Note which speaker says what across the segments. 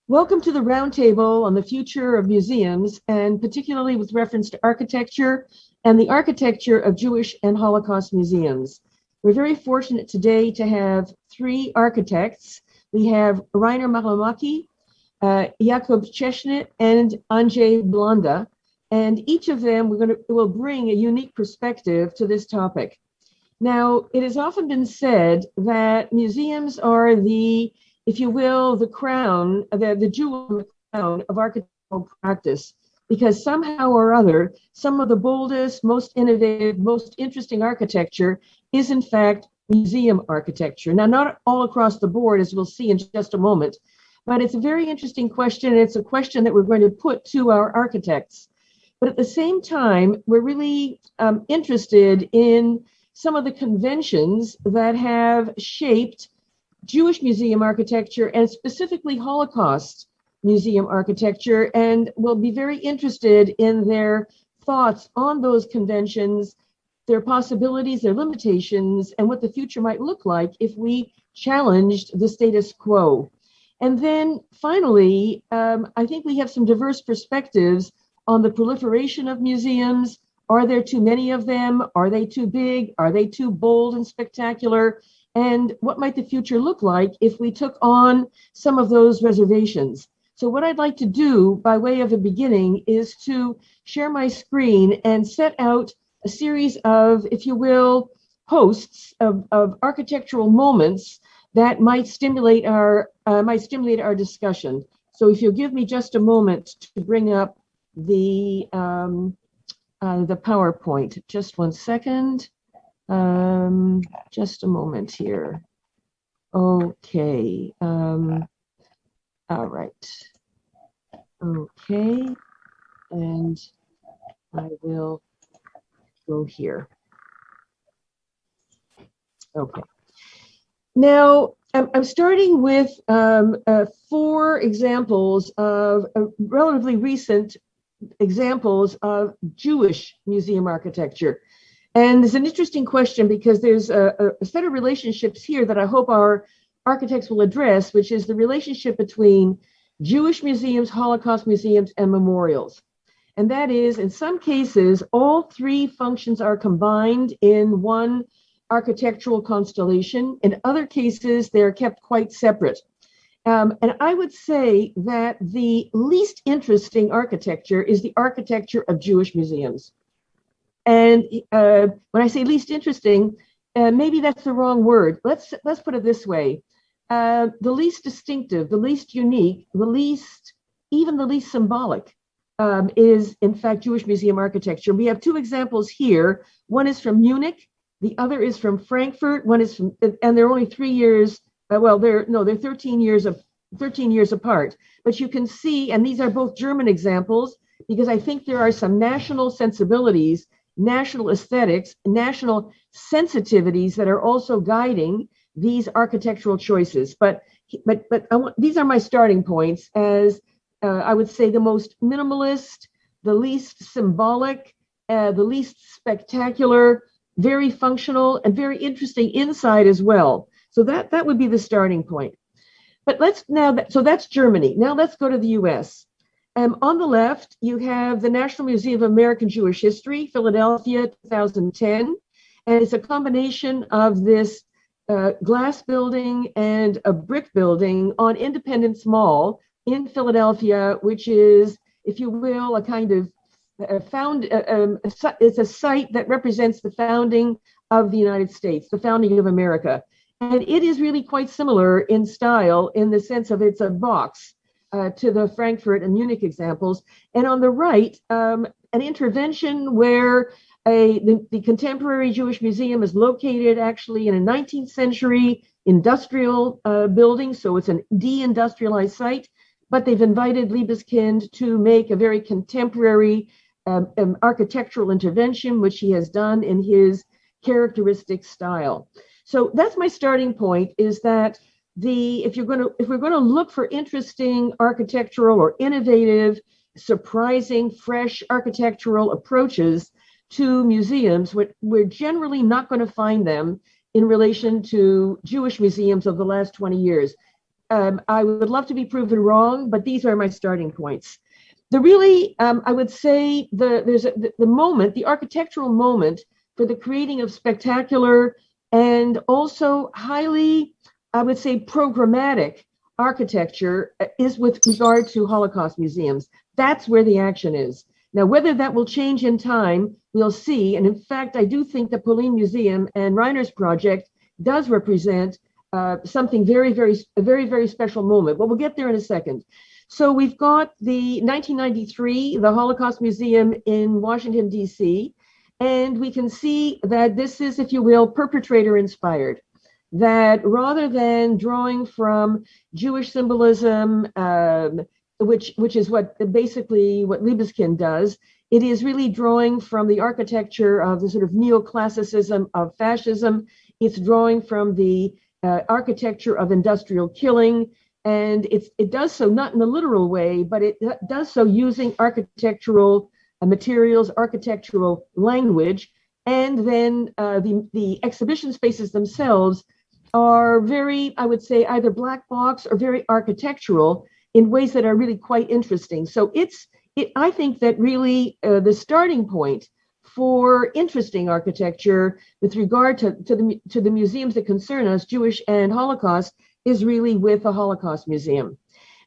Speaker 1: Welcome to the roundtable on the future of museums, and particularly with reference to architecture and the architecture of Jewish and Holocaust museums. We're very fortunate today to have three architects. We have Rainer Malamaki, Jakob Chesnit, and Andrzej Blanda, and each of them will bring a unique perspective to this topic. Now, it has often been said that museums are the, if you will, the crown, the jewel crown of architectural practice, because somehow or other, some of the boldest, most innovative, most interesting architecture is in fact museum architecture. Now, not all across the board, as we'll see in just a moment, but it's a very interesting question, and it's a question that we're going to put to our architects. But at the same time, we're really interested in some of the conventions that have shaped Jewish museum architecture and specifically Holocaust museum architecture, and we'll be very interested in their thoughts on those conventions, their possibilities, their limitations, and what the future might look like if we challenged the status quo. And then finally, I think we have some diverse perspectives on the proliferation of museums. Are there too many of them? Are they too big? Are they too bold and spectacular? And what might the future look like if we took on some of those reservations? So what I'd like to do by way of a beginning is to share my screen and set out a series of, if you will, hosts of architectural moments that might stimulate our discussion. So if you'll give me just a moment to bring up the PowerPoint. Just one second. Just a moment here. Okay. All right. Okay. And I will go here. Okay. Now, I'm starting with 4 examples of relatively recent examples of Jewish museum architecture. And it's an interesting question because there's a set of relationships here that I hope our architects will address, which is the relationship between Jewish museums, Holocaust museums, and memorials. And that is, in some cases, all 3 functions are combined in one architectural constellation. In other cases, they're kept quite separate. And I would say that the least interesting architecture is the architecture of Jewish museums. And when I say least interesting, maybe that's the wrong word. Let's put it this way. The least distinctive, the least unique, even the least symbolic is in fact Jewish museum architecture. We have 2 examples here. One is from Munich, the other is from Frankfurt. One is from, and they're only 3 years. They're 13 years apart. But you can see, and these are both German examples, because I think there are some national sensibilities, national aesthetics, national sensitivities that are also guiding these architectural choices. But these are my starting points as I would say the most minimalist, the least symbolic, the least spectacular, very functional, and very interesting inside as well. So that would be the starting point. But so that's Germany. Now let's go to the US. On the left, you have the National Museum of American Jewish History, Philadelphia, 2010. And it's a combination of this glass building and a brick building on Independence Mall in Philadelphia, which is, if you will, a kind of it's a site that represents the founding of the United States, the founding of America. And it is really quite similar in style in the sense of it's a box to the Frankfurt and Munich examples. And on the right, an intervention where the Contemporary Jewish Museum is located actually in a 19th century industrial building. So it's a de-industrialized site, but they've invited Libeskind to make a very contemporary architectural intervention, which he has done in his characteristic style. So that's my starting point, is that if we're going to look for interesting architectural or innovative, surprising, fresh architectural approaches to museums, we're generally not going to find them in relation to Jewish museums of the last 20 years. I would love to be proven wrong, but these are my starting points. The really, I would say, the moment, the architectural moment for the creating of spectacular and also highly, I would say, programmatic architecture is with regard to Holocaust museums. That's where the action is. Now, whether that will change in time, we'll see. And in fact, I do think the Polin Museum and Reiner's project does represent something very, very special moment. But we'll get there in a second. So we've got the 1993, the Holocaust Museum in Washington, D.C., and we can see that this is, if you will, perpetrator inspired. That rather than drawing from Jewish symbolism, which is what basically what Libeskind does, it is really drawing from the architecture of the sort of neoclassicism of fascism. It's drawing from the architecture of industrial killing. And it does so not in a literal way, but it does so using architectural materials, architectural language. And then the exhibition spaces themselves are very, I would say, either black box or very architectural in ways that are really quite interesting. So I think that really the starting point for interesting architecture with regard to the museums that concern us, Jewish and Holocaust, is really with the Holocaust Museum.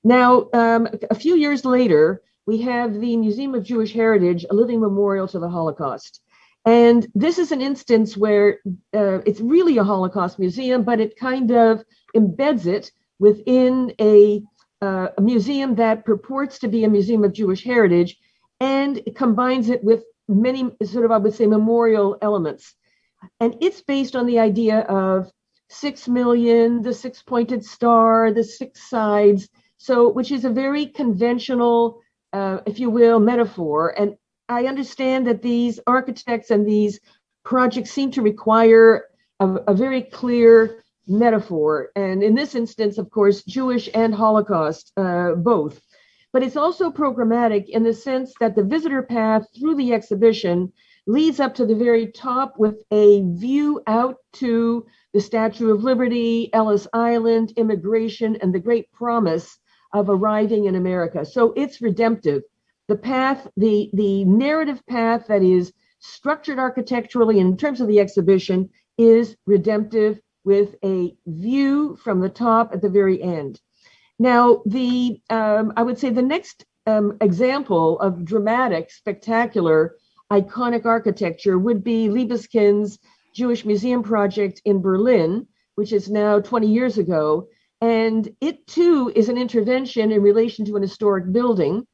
Speaker 1: Now, a few years later, we have the Museum of Jewish Heritage, a living memorial to the Holocaust. And this is an instance where it's really a Holocaust museum, but it kind of embeds it within a museum that purports to be a museum of Jewish heritage, and it combines it with many sort of, I would say, memorial elements. And it's based on the idea of 6 million, the six-pointed star, the six sides, so which is a very conventional, if you will, metaphor. And I understand that these architects and these projects seem to require a very clear metaphor. And in this instance, of course, Jewish and Holocaust, both. But it's also programmatic in the sense that the visitor path through the exhibition leads up to the very top with a view out to the Statue of Liberty, Ellis Island, immigration, and the great promise of arriving in America. So it's redemptive. The path, the narrative path that is structured architecturally in terms of the exhibition is redemptive with a view from the top at the very end. Now, I would say the next example of dramatic, spectacular, iconic architecture would be Libeskind's Jewish Museum project in Berlin, which is now 20 years ago. And it too is an intervention in relation to an historic building.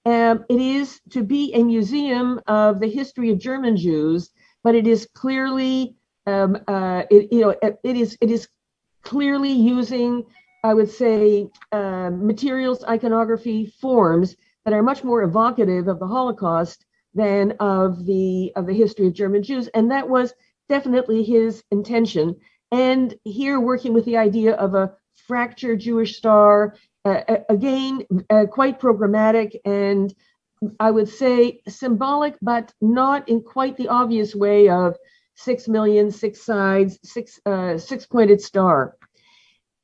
Speaker 1: It is to be a museum of the history of German Jews, but it is clearly, it is clearly using, I would say, materials, iconography, forms that are much more evocative of the Holocaust than of the history of German Jews, and that was definitely his intention. And here, working with the idea of a fractured Jewish star. Again, quite programmatic and I would say symbolic, but not in quite the obvious way of 6 million, six sides, six-pointed star.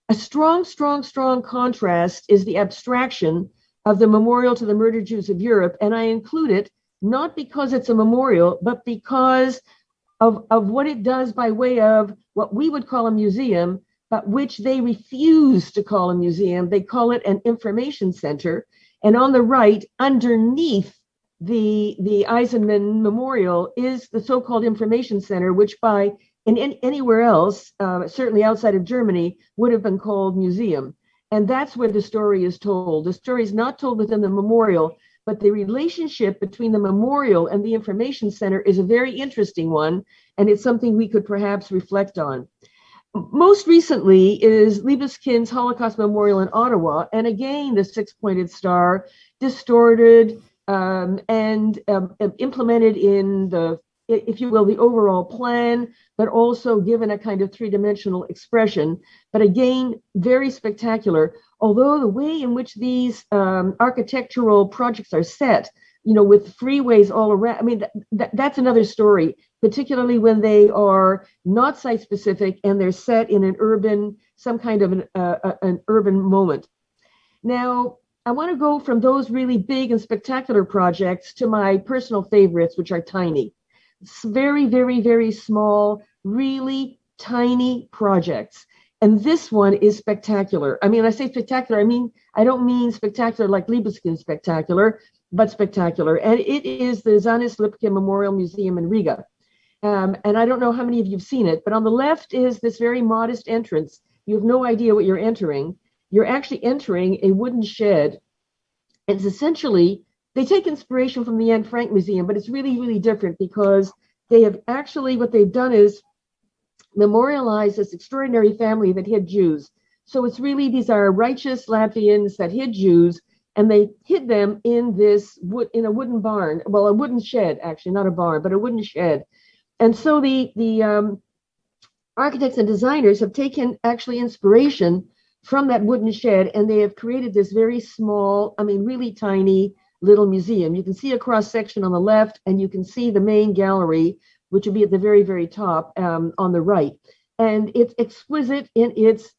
Speaker 1: A strong contrast is the abstraction of the memorial to the murdered Jews of Europe. And I include it not because it's a memorial, but because of what it does by way of what we would call a museum, but which they refuse to call a museum. They call it an information center. And on the right, underneath the Eisenman Memorial is the so-called information center, which anywhere else, certainly outside of Germany, would have been called museum. And that's where the story is told. The story is not told within the memorial, but the relationship between the memorial and the information center is a very interesting one, and it's something we could perhaps reflect on. Most recently is Libeskind's Holocaust Memorial in Ottawa, and again, the six-pointed star, distorted and implemented in the, if you will, the overall plan, but also given a kind of three-dimensional expression. But again, very spectacular. Although the way in which these architectural projects are set with freeways all around. I mean, that's another story, particularly when they are not site specific and they're set in some kind of an urban moment. Now, I want to go from those really big and spectacular projects to my personal favorites, which are tiny. It's very, very, very small, really tiny projects. And this one is spectacular. I mean, I say spectacular, I don't mean spectacular like Libeskind spectacular, but spectacular. And it is the Zanis Lipke Memorial Museum in Riga. And I don't know how many of you have seen it, but on the left is this very modest entrance. You have no idea what you're entering. You're actually entering a wooden shed. It's essentially, they take inspiration from the Anne Frank Museum, but it's really, really different because they have actually, what they've done is memorialize this extraordinary family that hid Jews. So it's really, these are righteous Latvians that hid Jews, and they hid them in in a wooden barn, well, a wooden shed, actually, not a barn, but a wooden shed. And so the architects and designers have taken actually inspiration from that wooden shed, and they have created this very small, really tiny little museum. You can see a cross section on the left, and you can see the main gallery, which would be at the very, very top on the right. And it's exquisite in its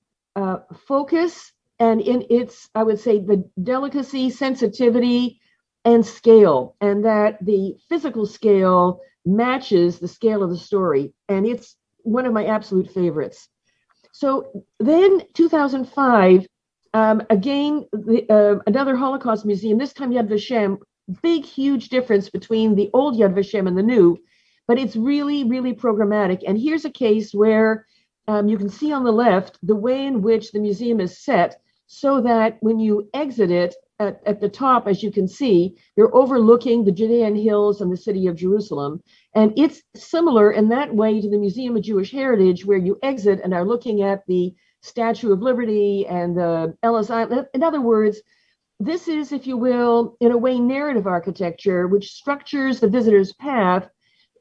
Speaker 1: focus and in its, I would say, the delicacy, sensitivity, and scale, and that the physical scale matches the scale of the story. And it's one of my absolute favorites. So then 2005, again, another Holocaust museum, this time Yad Vashem, big, huge difference between the old Yad Vashem and the new, but it's really, really programmatic. And here's a case where you can see on the left the way in which the museum is set so that when you exit it at the top, as you can see, you're overlooking the Judean hills and the city of Jerusalem. And it's similar in that way to the Museum of Jewish Heritage, where you exit and are looking at the Statue of Liberty and the Ellis Island. In other words, this is, if you will, in a way, narrative architecture, which structures the visitor's path.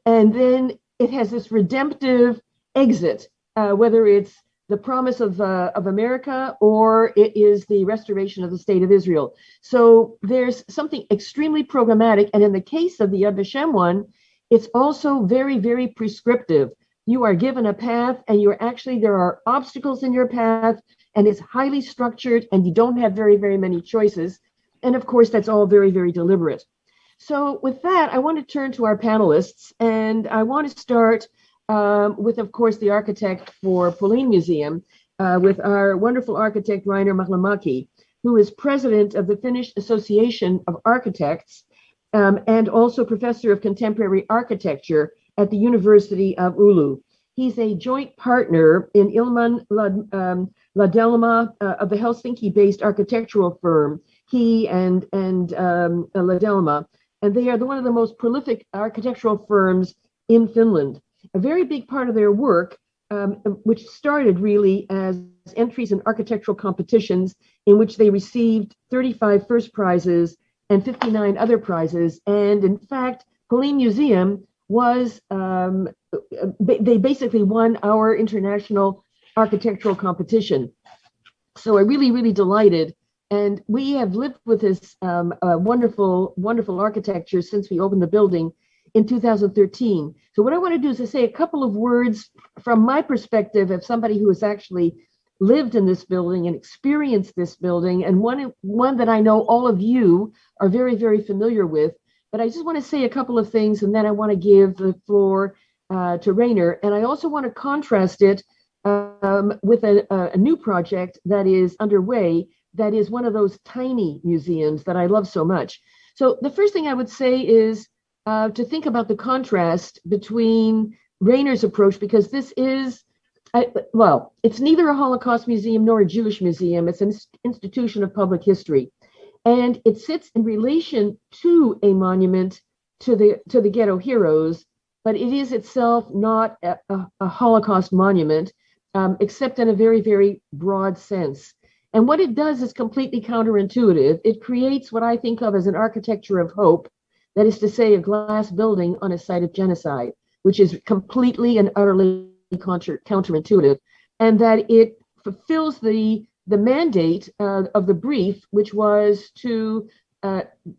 Speaker 1: And then it has this redemptive exit, whether it's the promise of America or it is the restoration of the state of Israel. So there's something extremely programmatic. And in the case of the Yad Vashem one, it's also very, very prescriptive. You are given a path, and there are obstacles in your path, and it's highly structured, and you don't have very, very many choices. And of course, that's all very, very deliberate. So with that, I want to turn to our panelists, and I want to start with, of course, the architect for Polin Museum, with our wonderful architect, Rainer Mahlamaki, who is president of the Finnish Association of Architects, and also professor of contemporary architecture at the University of Oulu. He's a joint partner in Ilman Ladelma of the Helsinki-based architectural firm, he and Ladelma, and they are one of the most prolific architectural firms in Finland. A very big part of their work, which started really as entries in architectural competitions in which they received 35 first prizes and 59 other prizes. And in fact, Polin Museum was, they basically won our international architectural competition. So we're really, really delighted. And we have lived with this wonderful, wonderful architecture since we opened the building in 2013. So what I want to do is to say a couple of words from my perspective of somebody who has actually lived in this building and experienced this building, and one that I know all of you are very, very familiar with. But I just want to say a couple of things, and then I want to give the floor to Rainer. And I also want to contrast it with a new project that is underway, that is one of those tiny museums that I love so much. So the first thing I would say is to think about the contrast between Rainer's approach, because this is, it's neither a Holocaust museum nor a Jewish museum. It's an institution of public history. And it sits in relation to a monument to the ghetto heroes, but it is itself not a Holocaust monument, except in a very, very broad sense. And what it does is completely counterintuitive. It creates what I think of as an architecture of hope, that is to say, a glass building on a site of genocide, which is completely and utterly counterintuitive, and that it fulfills the mandate of the brief, which was to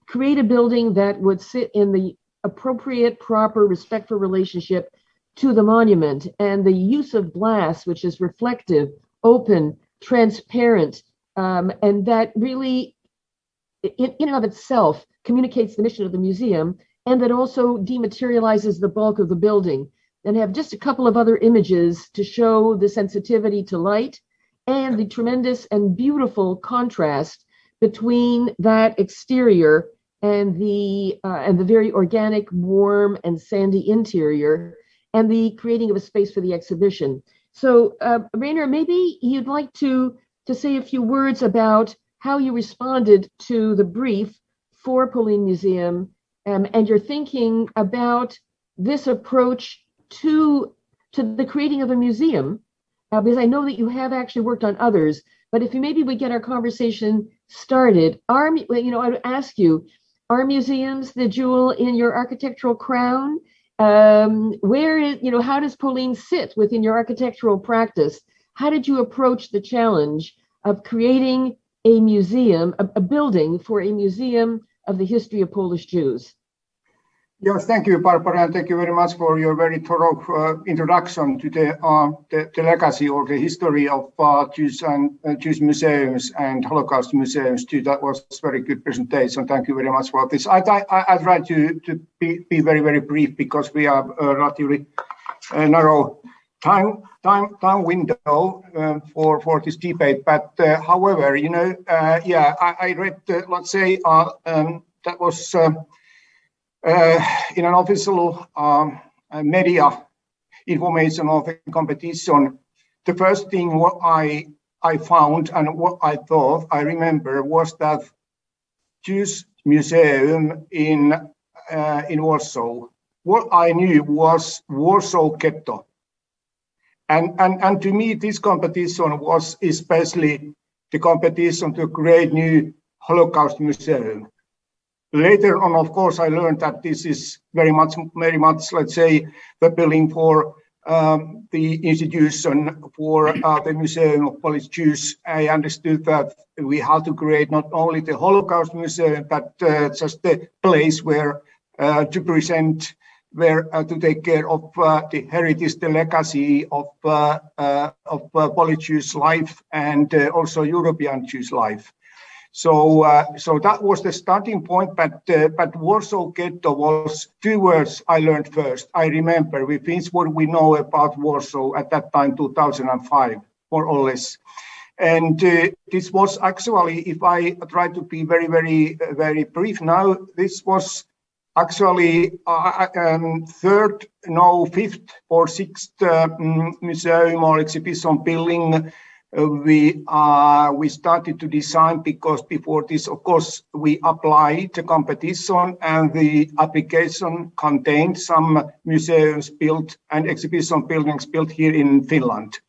Speaker 1: create a building that would sit in the appropriate, proper, respectful relationship to the monument, and the use of glass, which is reflective, open, transparent, and that really, in and of itself, communicates the mission of the museum, and that also dematerializes the bulk of the building. And have just a couple of other images to show the sensitivity to light and the tremendous and beautiful contrast between that exterior and the very organic, warm, and sandy interior, and the creating of a space for the exhibition. So, Rainer, maybe you'd like to say a few words about how you responded to the brief for Polin Museum, and your thinking about this approach to the creating of a museum, because I know that you have actually worked on others. But if maybe we get our conversation started, I would ask you, are museums the jewel in your architectural crown? Where is, how does Polin sit within your architectural practice? How did you approach the challenge of creating a museum, a building for a museum of the history of Polish Jews?
Speaker 2: Yes, thank you, Barbara, and thank you very much for your very thorough introduction to the legacy or the history of Jews and Jewish museums and Holocaust museums too. That was a very good presentation. Thank you very much for this. I try to be very, very brief because we have a relatively narrow time window for this debate. But however, I read, let's say, that was. In an official media information of the competition, the first thing what I found and what I thought I remember was that Jewish museum in Warsaw. What I knew was Warsaw Ghetto, and to me this competition was especially the competition to create new Holocaust museum. Later on, of course, I learned that this is very much, let's say, the building for the institution for the Museum of Polish Jews. I understood that we have to create not only the Holocaust Museum, but just the place where to present, where to take care of the heritage, the legacy of Polish Jews' life and also European Jews' life. So that was the starting point, but Warsaw Ghetto was two words I learned first. I remember we finished what we know about Warsaw at that time, 2005, more or less. And this was actually, if I try to be very, very, very brief now, this was actually fifth or sixth museum or exhibition building we started to design, because before this, of course, we applied the competition, and the application contained some museums built and exhibition buildings built here in Finland.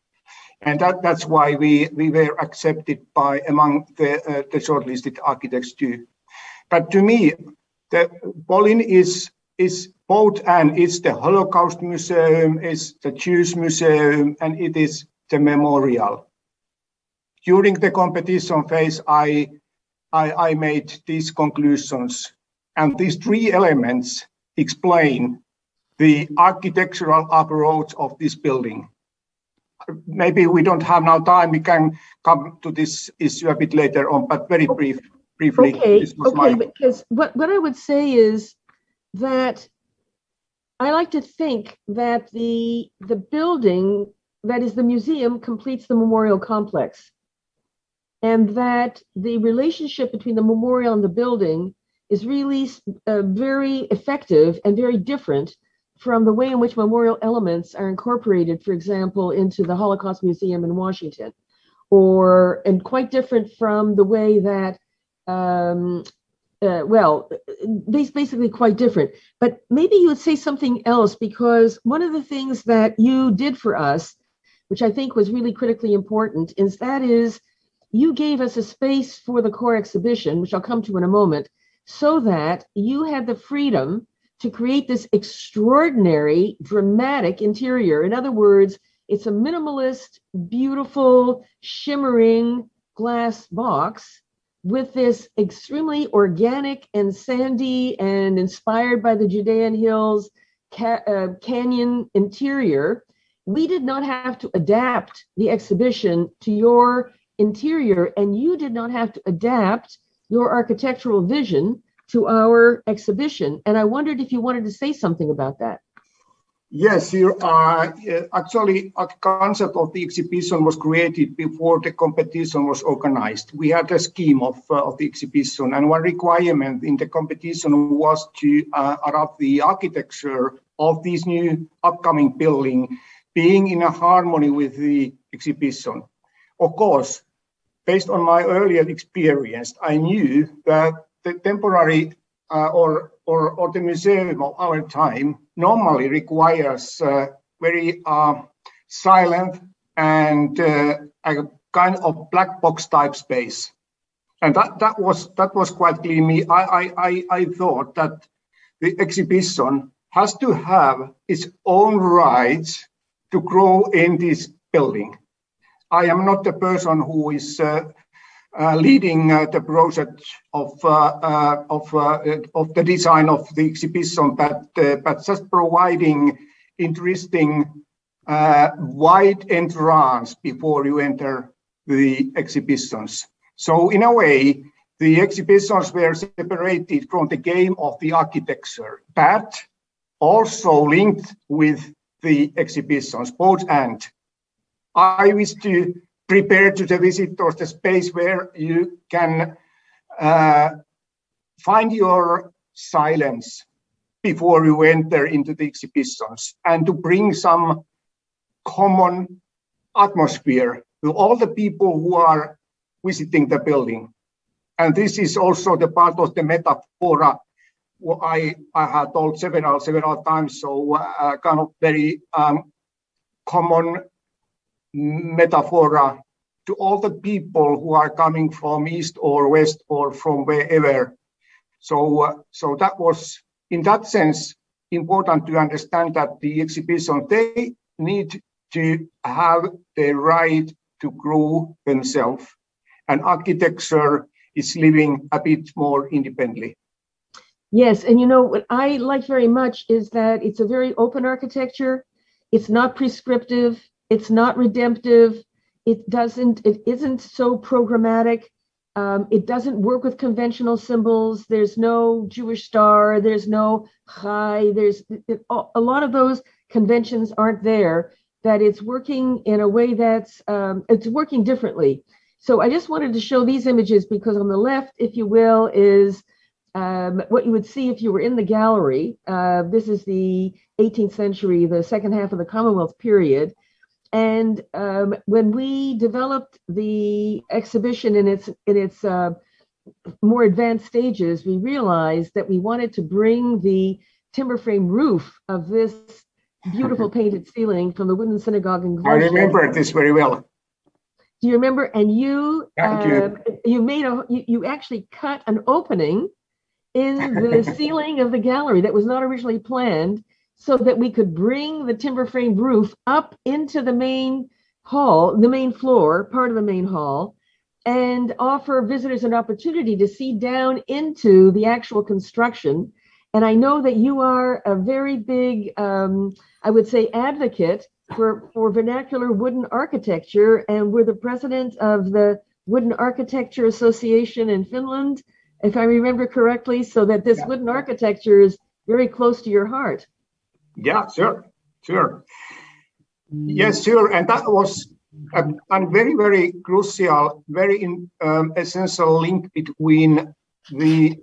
Speaker 2: And that's why we were accepted by among the shortlisted architects too. But to me, the Polin is both, and it's the Holocaust Museum, it's the Jewish Museum, and it is the memorial. During the competition phase, I made these conclusions, and these three elements explain the architectural approach of this building. Maybe we don't have now time, we can come to this issue a bit later on, but very briefly.
Speaker 1: Okay, because what I would say is that I like to think that the building, that is the museum, completes the memorial complex. And that the relationship between the memorial and the building is really very effective and very different from the way in which memorial elements are incorporated, for example, into the Holocaust Museum in Washington, and quite different from the way that, basically quite different. But maybe you would say something else, because one of the things that you did for us, which I think was really critically important, is you gave us a space for the core exhibition, which I'll come to in a moment, so that you had the freedom to create this extraordinary, dramatic interior. In other words, it's a minimalist, beautiful, shimmering glass box with this extremely organic and sandy and inspired by the Judean Hills canyon interior, we did not have to adapt the exhibition to your interior, and you did not have to adapt your architectural vision to our exhibition. And I wondered if you wanted to say something about that.
Speaker 2: Yes, actually, a concept of the exhibition was created before the competition was organized. We had a scheme of the exhibition, and one requirement in the competition was to adapt the architecture of this new upcoming building being in a harmony with the exhibition. Of course, based on my earlier experience, I knew that the temporary or the museum of our time normally requires very silent and a kind of black box type space, and that was quite clear to me. I thought that the exhibition has to have its own rights to grow in this building. I am not the person who is leading the project of the design of the exhibition, but just providing interesting wide entrance before you enter the exhibitions. So in a way, the exhibitions were separated from the game of the architecture, but also linked with the exhibitions, both and. I wish to prepare to the visitors the space where you can find your silence before you enter into the exhibitions, and to bring some common atmosphere to all the people who are visiting the building. And this is also the part of the metaphor I have told several times, so kind of very common metaphor to all the people who are coming from east or west or from wherever. So that was, in that sense, important to understand that the exhibition, they need to have the right to grow themselves, and architecture is living a bit more independently.
Speaker 1: Yes, and you know what I like very much is that it's a very open architecture. It's not prescriptive. It's not redemptive. It isn't so programmatic. It doesn't work with conventional symbols. There's no Jewish star. There's no chai. A lot of those conventions aren't there. That it's working in a way that's it's working differently. So I just wanted to show these images because on the left, if you will, is what you would see if you were in the gallery. This is the 18th century, the second half of the Commonwealth period. And when we developed the exhibition in its more advanced stages, we realized that we wanted to bring the timber frame roof of this beautiful painted ceiling from the wooden synagogue in Gvozden.
Speaker 2: I remember this very well.
Speaker 1: Do you remember? And you actually cut an opening in the ceiling of the gallery that was not originally planned, so that we could bring the timber frame roof up into the main hall, the main floor, part of the main hall, and offer visitors an opportunity to see down into the actual construction. And I know that you are a very big, I would say, advocate for vernacular wooden architecture, and we're the president of the Wooden Architecture Association in Finland, if I remember correctly, so that this wooden architecture is very close to your heart.
Speaker 2: Yeah, sure. Yes, sure. And that was a very, very crucial, very essential link between the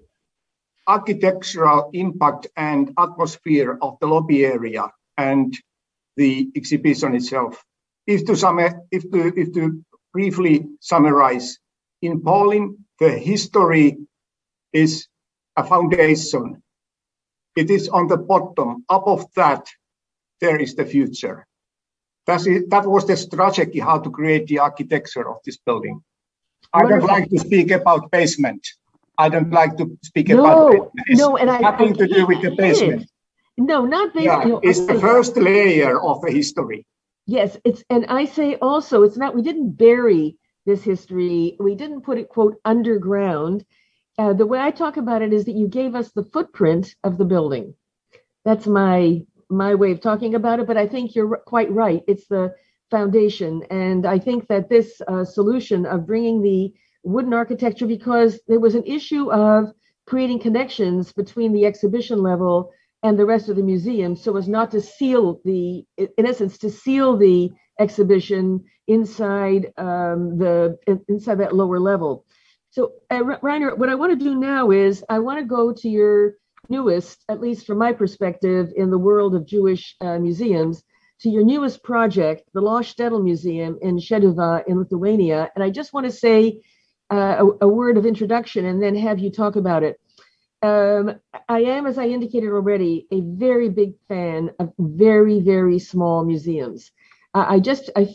Speaker 2: architectural impact and atmosphere of the lobby area and the exhibition itself. If to briefly summarize, in Pålyn, the history is a foundation. It is on the bottom. Above that, there is the future. That was the strategy how to create the architecture of this building. I don't like to speak about basement. About basement. It's nothing to do with the basement.
Speaker 1: No, not basement.
Speaker 2: Yeah, it's the first layer of the history.
Speaker 1: Yes, and I say also, it's not, we didn't bury this history. We didn't put it, quote, underground. The way I talk about it is that you gave us the footprint of the building. That's my way of talking about it, but I think you're quite right. It's the foundation. And I think that this solution of bringing the wooden architecture, because there was an issue of creating connections between the exhibition level and the rest of the museum, so as not to seal the, in essence, to seal the exhibition inside inside that lower level. So Reiner, what I want to do now is I want to go to your newest, at least from my perspective in the world of Jewish museums, to your newest project, the Lost Shtetl Museum in Šeduva in Lithuania. And I just want to say a word of introduction and then have you talk about it. I am, as I indicated already, a very big fan of very, very small museums. I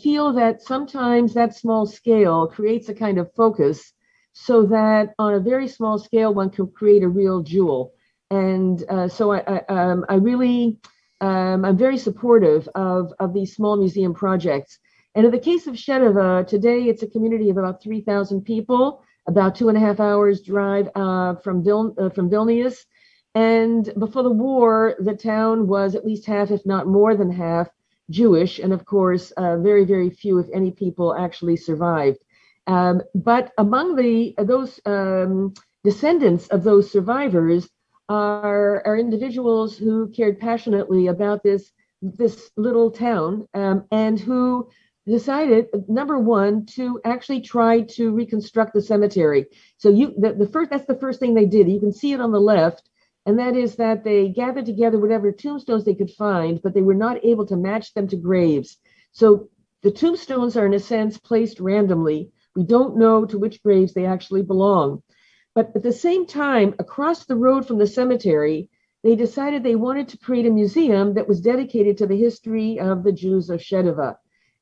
Speaker 1: feel that sometimes that small scale creates a kind of focus so that on a very small scale, one can create a real jewel. And so I really, I'm very supportive of these small museum projects. And in the case of Šeduva, today it's a community of about 3,000 people, about 2.5 hours drive from Vilnius. And before the war, the town was at least half, if not more than half, Jewish. And of course, very, very few, if any, people actually survived. But among those descendants of those survivors are individuals who cared passionately about this little town and who decided, number one, to actually try to reconstruct the cemetery. So that's the first thing they did. You can see it on the left, and that is that they gathered together whatever tombstones they could find, but they were not able to match them to graves. So the tombstones are, in a sense, placed randomly. We don't know to which graves they actually belong. But at the same time, across the road from the cemetery, they decided they wanted to create a museum that was dedicated to the history of the Jews of Šeduva.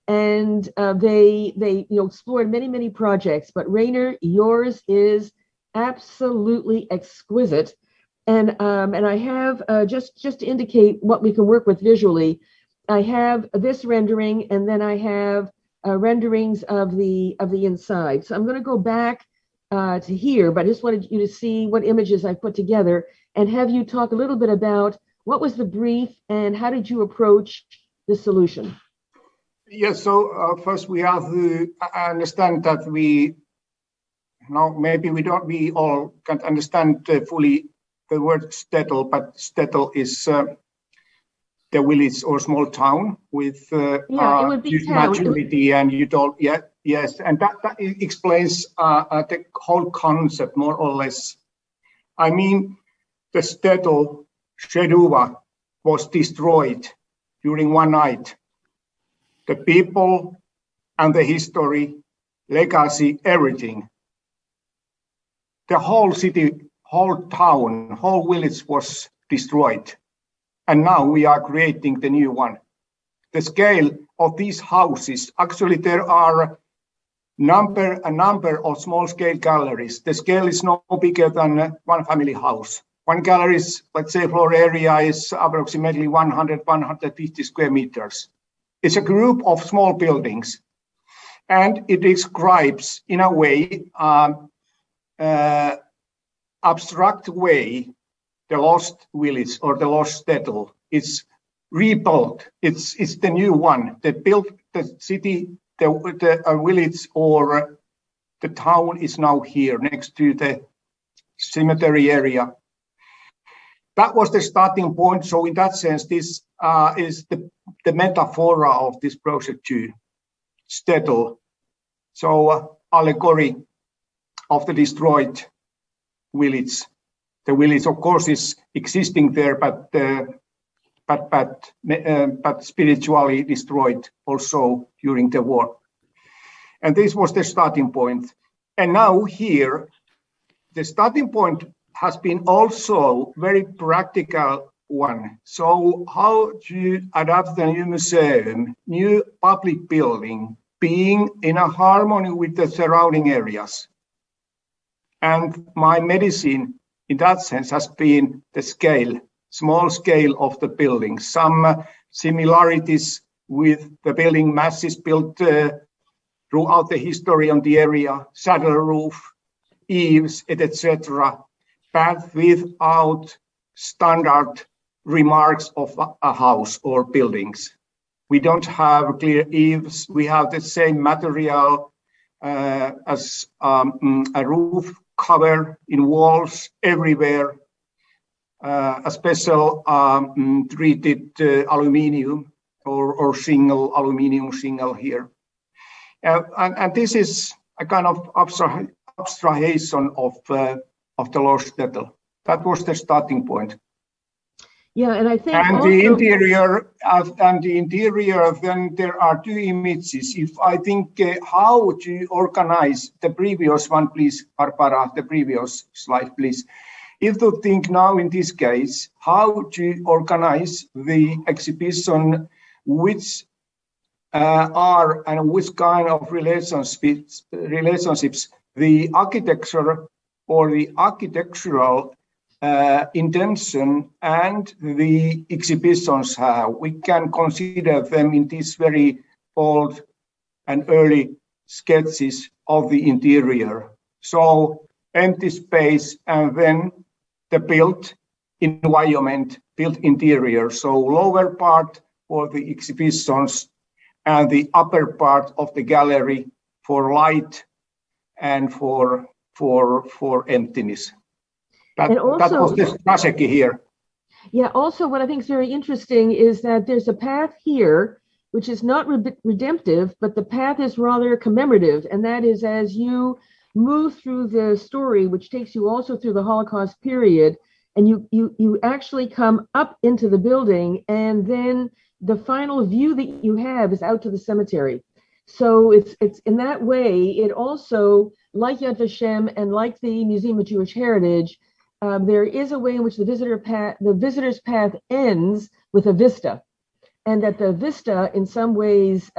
Speaker 1: And they explored many, many projects. But Reiner, yours is absolutely exquisite. And I have, just to indicate what we can work with visually, I have this rendering, and then I have renderings of the inside. So I'm going to go back to here, but I just wanted you to see what images I put together and have you talk a little bit about what was the brief and how did you approach the solution?
Speaker 2: Yes, so first we have to understand that we all can't understand fully the word shtetl, but shtetl is the village or small town with huge maturity, and you don't, yes, and that explains the whole concept more or less. I mean, the shtetl Šeduva was destroyed during one night. The people and the history, legacy, everything. The whole city, whole town, whole village was destroyed. And now we are creating the new one. The scale of these houses, actually there are a number of small scale galleries. The scale is no bigger than one family house. One gallery's, let's say, floor area is approximately 100-150 square meters. It's a group of small buildings, and it describes, in a way, abstract way, the lost village or the lost shtetl. It's rebuilt. It's the new one. They built the city, the village or the town is now here next to the cemetery area. That was the starting point. So in that sense, this is the metaphor of this project too, shtetl. So allegory of the destroyed village. The village, of course, is existing there, but spiritually destroyed also during the war. And this was the starting point. And now here, the starting point has been also very practical one. So how to adapt the new museum, new public building, being in a harmony with the surrounding areas. And my medicine in that sense has been the scale, small scale of the building, some similarities with the building masses built throughout the history on the area, saddle roof, eaves, etc., but without standard remarks of a house or buildings. We don't have clear eaves. We have the same material as a roof cover in walls everywhere, a special treated aluminium or shingle, aluminium shingle here. And this is a kind of abstraction of the Lostetl. That was the starting point.
Speaker 1: Yeah, and I think
Speaker 2: and
Speaker 1: also,
Speaker 2: the interior, then there are two images. If I think how to organize the previous one, please, Barbara, the previous slide, please. If you think now in this case, how to organize the exhibition, which are and which kind of relationships the architecture or the architectural intention and the exhibitions have. We can consider them in these very old and early sketches of the interior. So empty space and then the built environment, built interior. So lower part for the exhibitions and the upper part of the gallery for light and for emptiness. That was the strategy here.
Speaker 1: Yeah, also what I think is very interesting is that there's a path here, which is not redemptive, but the path is rather commemorative. And that is as you move through the story, which takes you also through the Holocaust period, and you actually come up into the building, and then the final view that you have is out to the cemetery. So it's in that way, it also, like Yad Vashem and like the Museum of Jewish Heritage, there is a way in which the visitor's path ends with a vista, and that the vista, in some ways,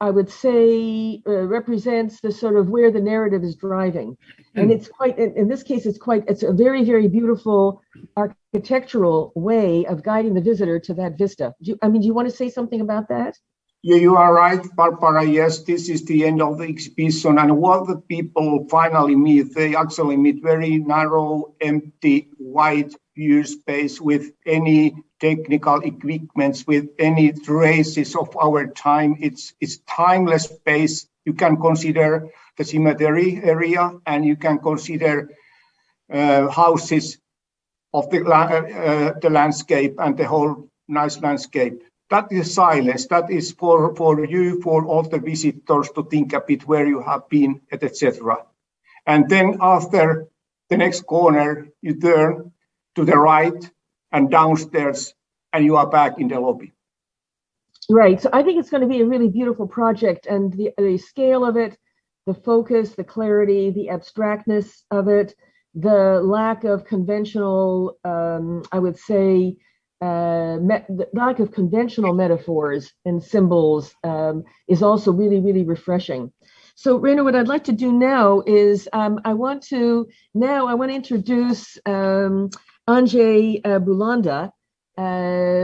Speaker 1: I would say, represents the sort of where the narrative is driving. And it's quite, in this case, it's a very, very beautiful architectural way of guiding the visitor to that vista. Do you want to say something about that?
Speaker 2: Yeah, you are right, Barbara. Yes, this is the end of the exhibition. And what the people finally meet, they actually meet very narrow, empty, white view space with any technical equipments, with any traces of our time. It's timeless space. You can consider the cemetery area, and you can consider houses of the landscape and the whole nice landscape. That is silence. That is for you, for all the visitors to think a bit where you have been, etc. And then after the next corner, you turn to the right and downstairs, and you are back in the lobby.
Speaker 1: Right. So I think it's going to be a really beautiful project, and the scale of it, the focus, the clarity, the abstractness of it, the lack of conventional, I would say, the lack of conventional metaphors and symbols is also really, really refreshing. So, Reino, what I'd like to do now is I want to introduce Andrzej Bulanda,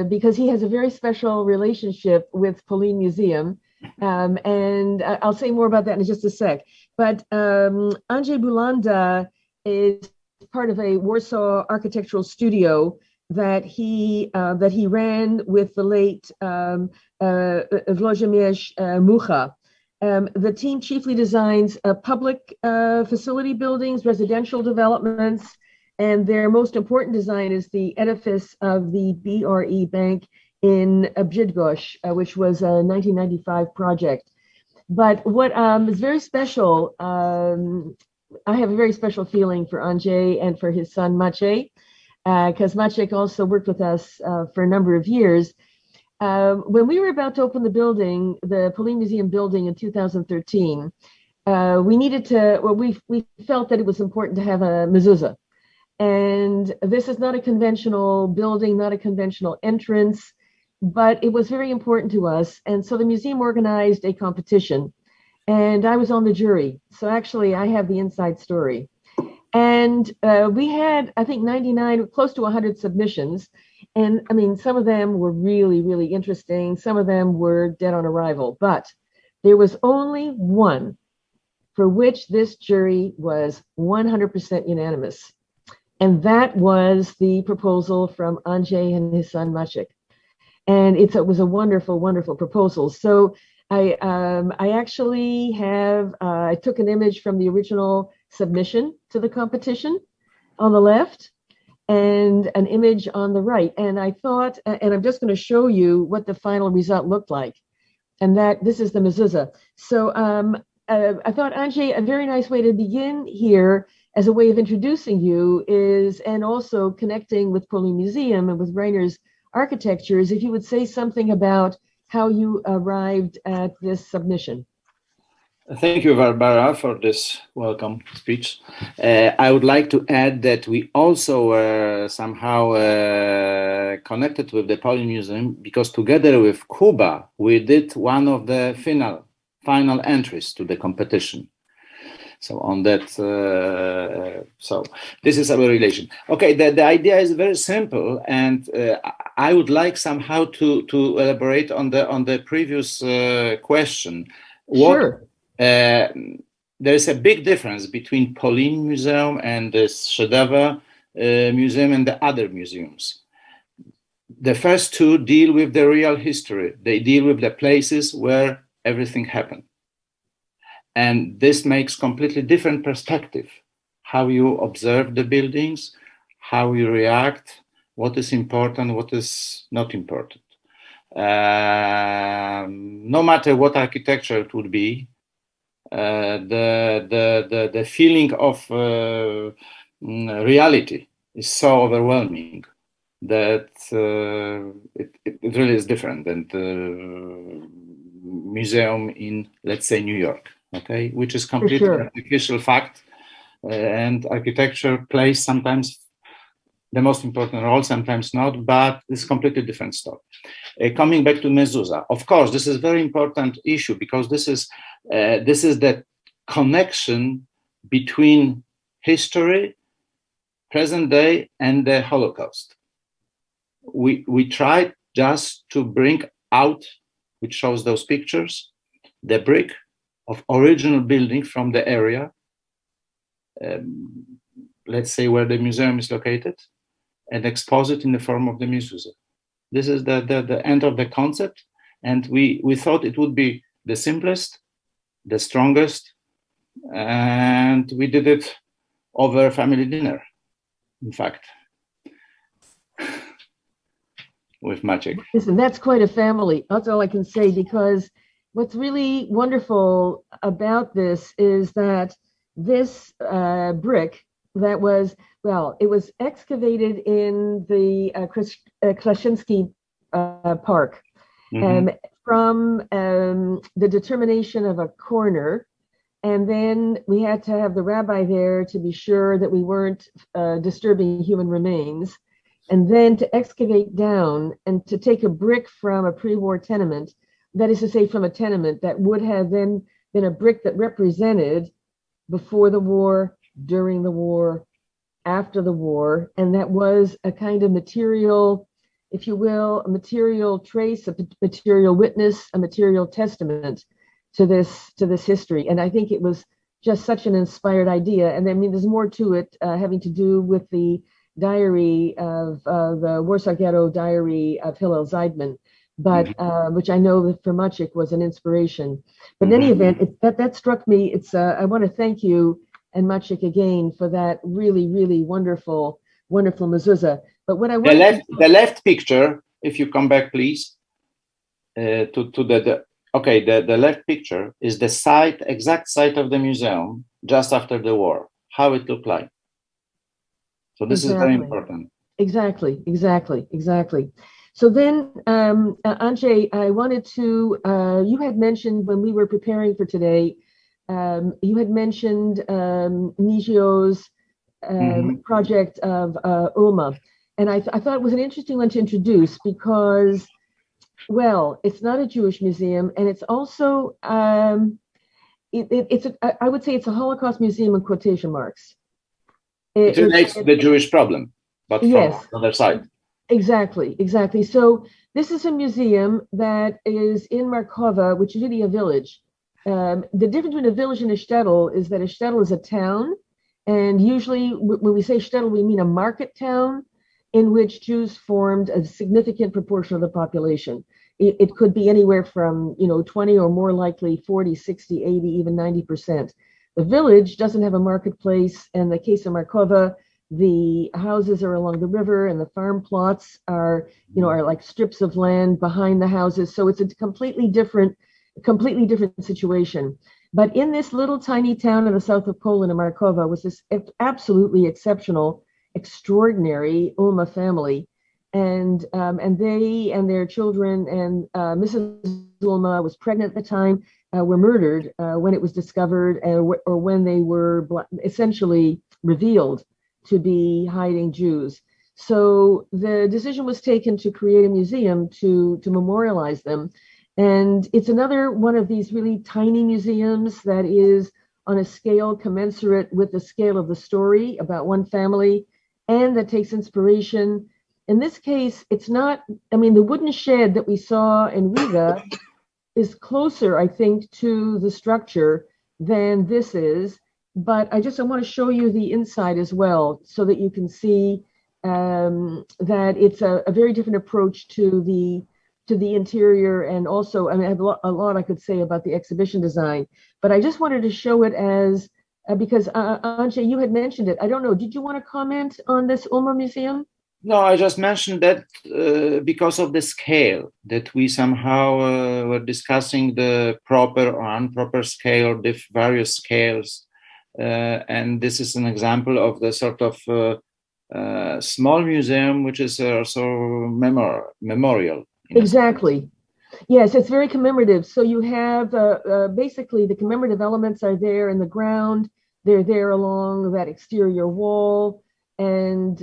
Speaker 1: because he has a very special relationship with Polin Museum. And I'll say more about that in just a sec. But Andrzej Bulanda is part of a Warsaw architectural studio that he ran with the late Włodzimierz Mucha. The team chiefly designs public facility buildings, residential developments, and their most important design is the edifice of the BRE Bank in Bydgoszcz, which was a 1995 project. But what is very special, I have a very special feeling for Andrzej and for his son Maciej, because Maciek also worked with us for a number of years. When we were about to open the building, the Polin Museum building in 2013, we felt that it was important to have a mezuzah. And this is not a conventional building, not a conventional entrance, but it was very important to us. And so the museum organized a competition, and I was on the jury. So actually I have the inside story. And we had, I think, 99, close to 100 submissions. And I mean, some of them were really, really interesting. Some of them were dead on arrival. But There was only one for which this jury was 100% unanimous. And that was the proposal from Andrzej and his son Maciek. And it was a wonderful, wonderful proposal. So I actually have, I took an image from the original submission to the competition on the left and an image on the right. And I thought, and I'm just going to show you what the final result looked like. And that this is the mezuzah. So I thought, Andrzej, a very nice way to begin here as a way of introducing you is, and also connecting with Polin Museum and with Reiner's architectures, if you would say something about how you arrived at this submission.
Speaker 3: Thank you, Barbara, for this welcome speech. I would like to add that we also were somehow connected with the Polin Museum because together with Kuba, we did one of the final entries to the competition. So on that, so this is our relation. Okay, the idea is very simple, and I would like somehow to elaborate on the previous question.
Speaker 1: Sure.
Speaker 3: There is a big difference between Polin Museum and the Shedeva Museum and the other museums. The first two deal with the real history. They deal with the places where everything happened. And this makes completely different perspective. How you observe the buildings, how you react, what is important, what is not important. No matter what architecture it would be, the feeling of reality is so overwhelming that it really is different than the museum in, let's say, New York, okay, which is completely artificial fact, and architecture plays sometimes the most important role, sometimes not, but it's completely different story. Coming back to mezuzah, of course, this is a very important issue because this is the connection between history, present day, and the Holocaust. We tried just to bring out, which shows those pictures, the brick of original building from the area, let's say where the museum is located, and expose it in the form of the mezuzah. This is the end of the concept, and we thought it would be the simplest, the strongest, and we did it over a family dinner, in fact, with Maciek.
Speaker 1: Listen, that's quite a family. That's all I can say, because what's really wonderful about this is that this brick that was, well, it was excavated in the Kleczynski Park, from the determination of a corner. And then we had to have the rabbi there to be sure that we weren't disturbing human remains. And then to excavate down and to take a brick from a pre-war tenement, that is to say from a tenement that would have then been a brick that represented before the war, during the war, after the war. And that was a kind of material, if you will, a material trace, a material witness, a material testament to this history. And I think it was just such an inspired idea. And I mean, there's more to it having to do with the diary of the Warsaw Ghetto diary of Hillel Zeidman, but which I know that for Maciek was an inspiration. But in any event, that struck me. It's I want to thank you and Maciek again for that really, really wonderful mezuzah. But what I want
Speaker 3: the left picture, if you come back, please, the left picture is the exact site of the museum just after the war, how it looked like. So this is very important.
Speaker 1: Exactly. So then, Andrzej, I wanted to, you had mentioned when we were preparing for today, you had mentioned Nizio's project of Ulma. And I thought it was an interesting one to introduce because, well, it's not a Jewish museum, and it's also, I would say it's a Holocaust museum in quotation marks.
Speaker 3: It relates to the Jewish problem, but from the other side.
Speaker 1: Exactly. So this is a museum that is in Markowa, which is really a village The difference between a village and a shtetl is that a shtetl is a town, and usually when we say shtetl, we mean a market town in which Jews formed a significant proportion of the population. It could be anywhere from 20 or more likely 40, 60, 80, even 90%. The village doesn't have a marketplace. In the case of Markova, the houses are along the river, and the farm plots are like strips of land behind the houses. So it's a completely different situation. But in this little tiny town in the south of Poland, in Markova, was this absolutely exceptional, extraordinary Ulma family. And they and their children and Mrs. Ulma was pregnant at the time, were murdered when it was discovered, or when they were essentially revealed to be hiding Jews. So the decision was taken to create a museum to memorialize them. And it's another one of these really tiny museums that is on a scale commensurate with the scale of the story about one family, and that takes inspiration. In this case, it's not, the wooden shed that we saw in Riga is closer, I think, to the structure than this is. But I want to show you the inside as well, so that you can see that it's a very different approach to the interior. And also, I have a lot I could say about the exhibition design, but I just wanted to show it as, because Andrzej, you had mentioned it. I don't know, did you want to comment on this Ulma Museum?
Speaker 3: No, I just mentioned that because of the scale, that we somehow were discussing the proper or improper scale, the various scales. And this is an example of the sort of small museum, which is also memorial.
Speaker 1: Exactly. Yes, it's very commemorative. So you have basically the commemorative elements are there in the ground. They're there along that exterior wall. And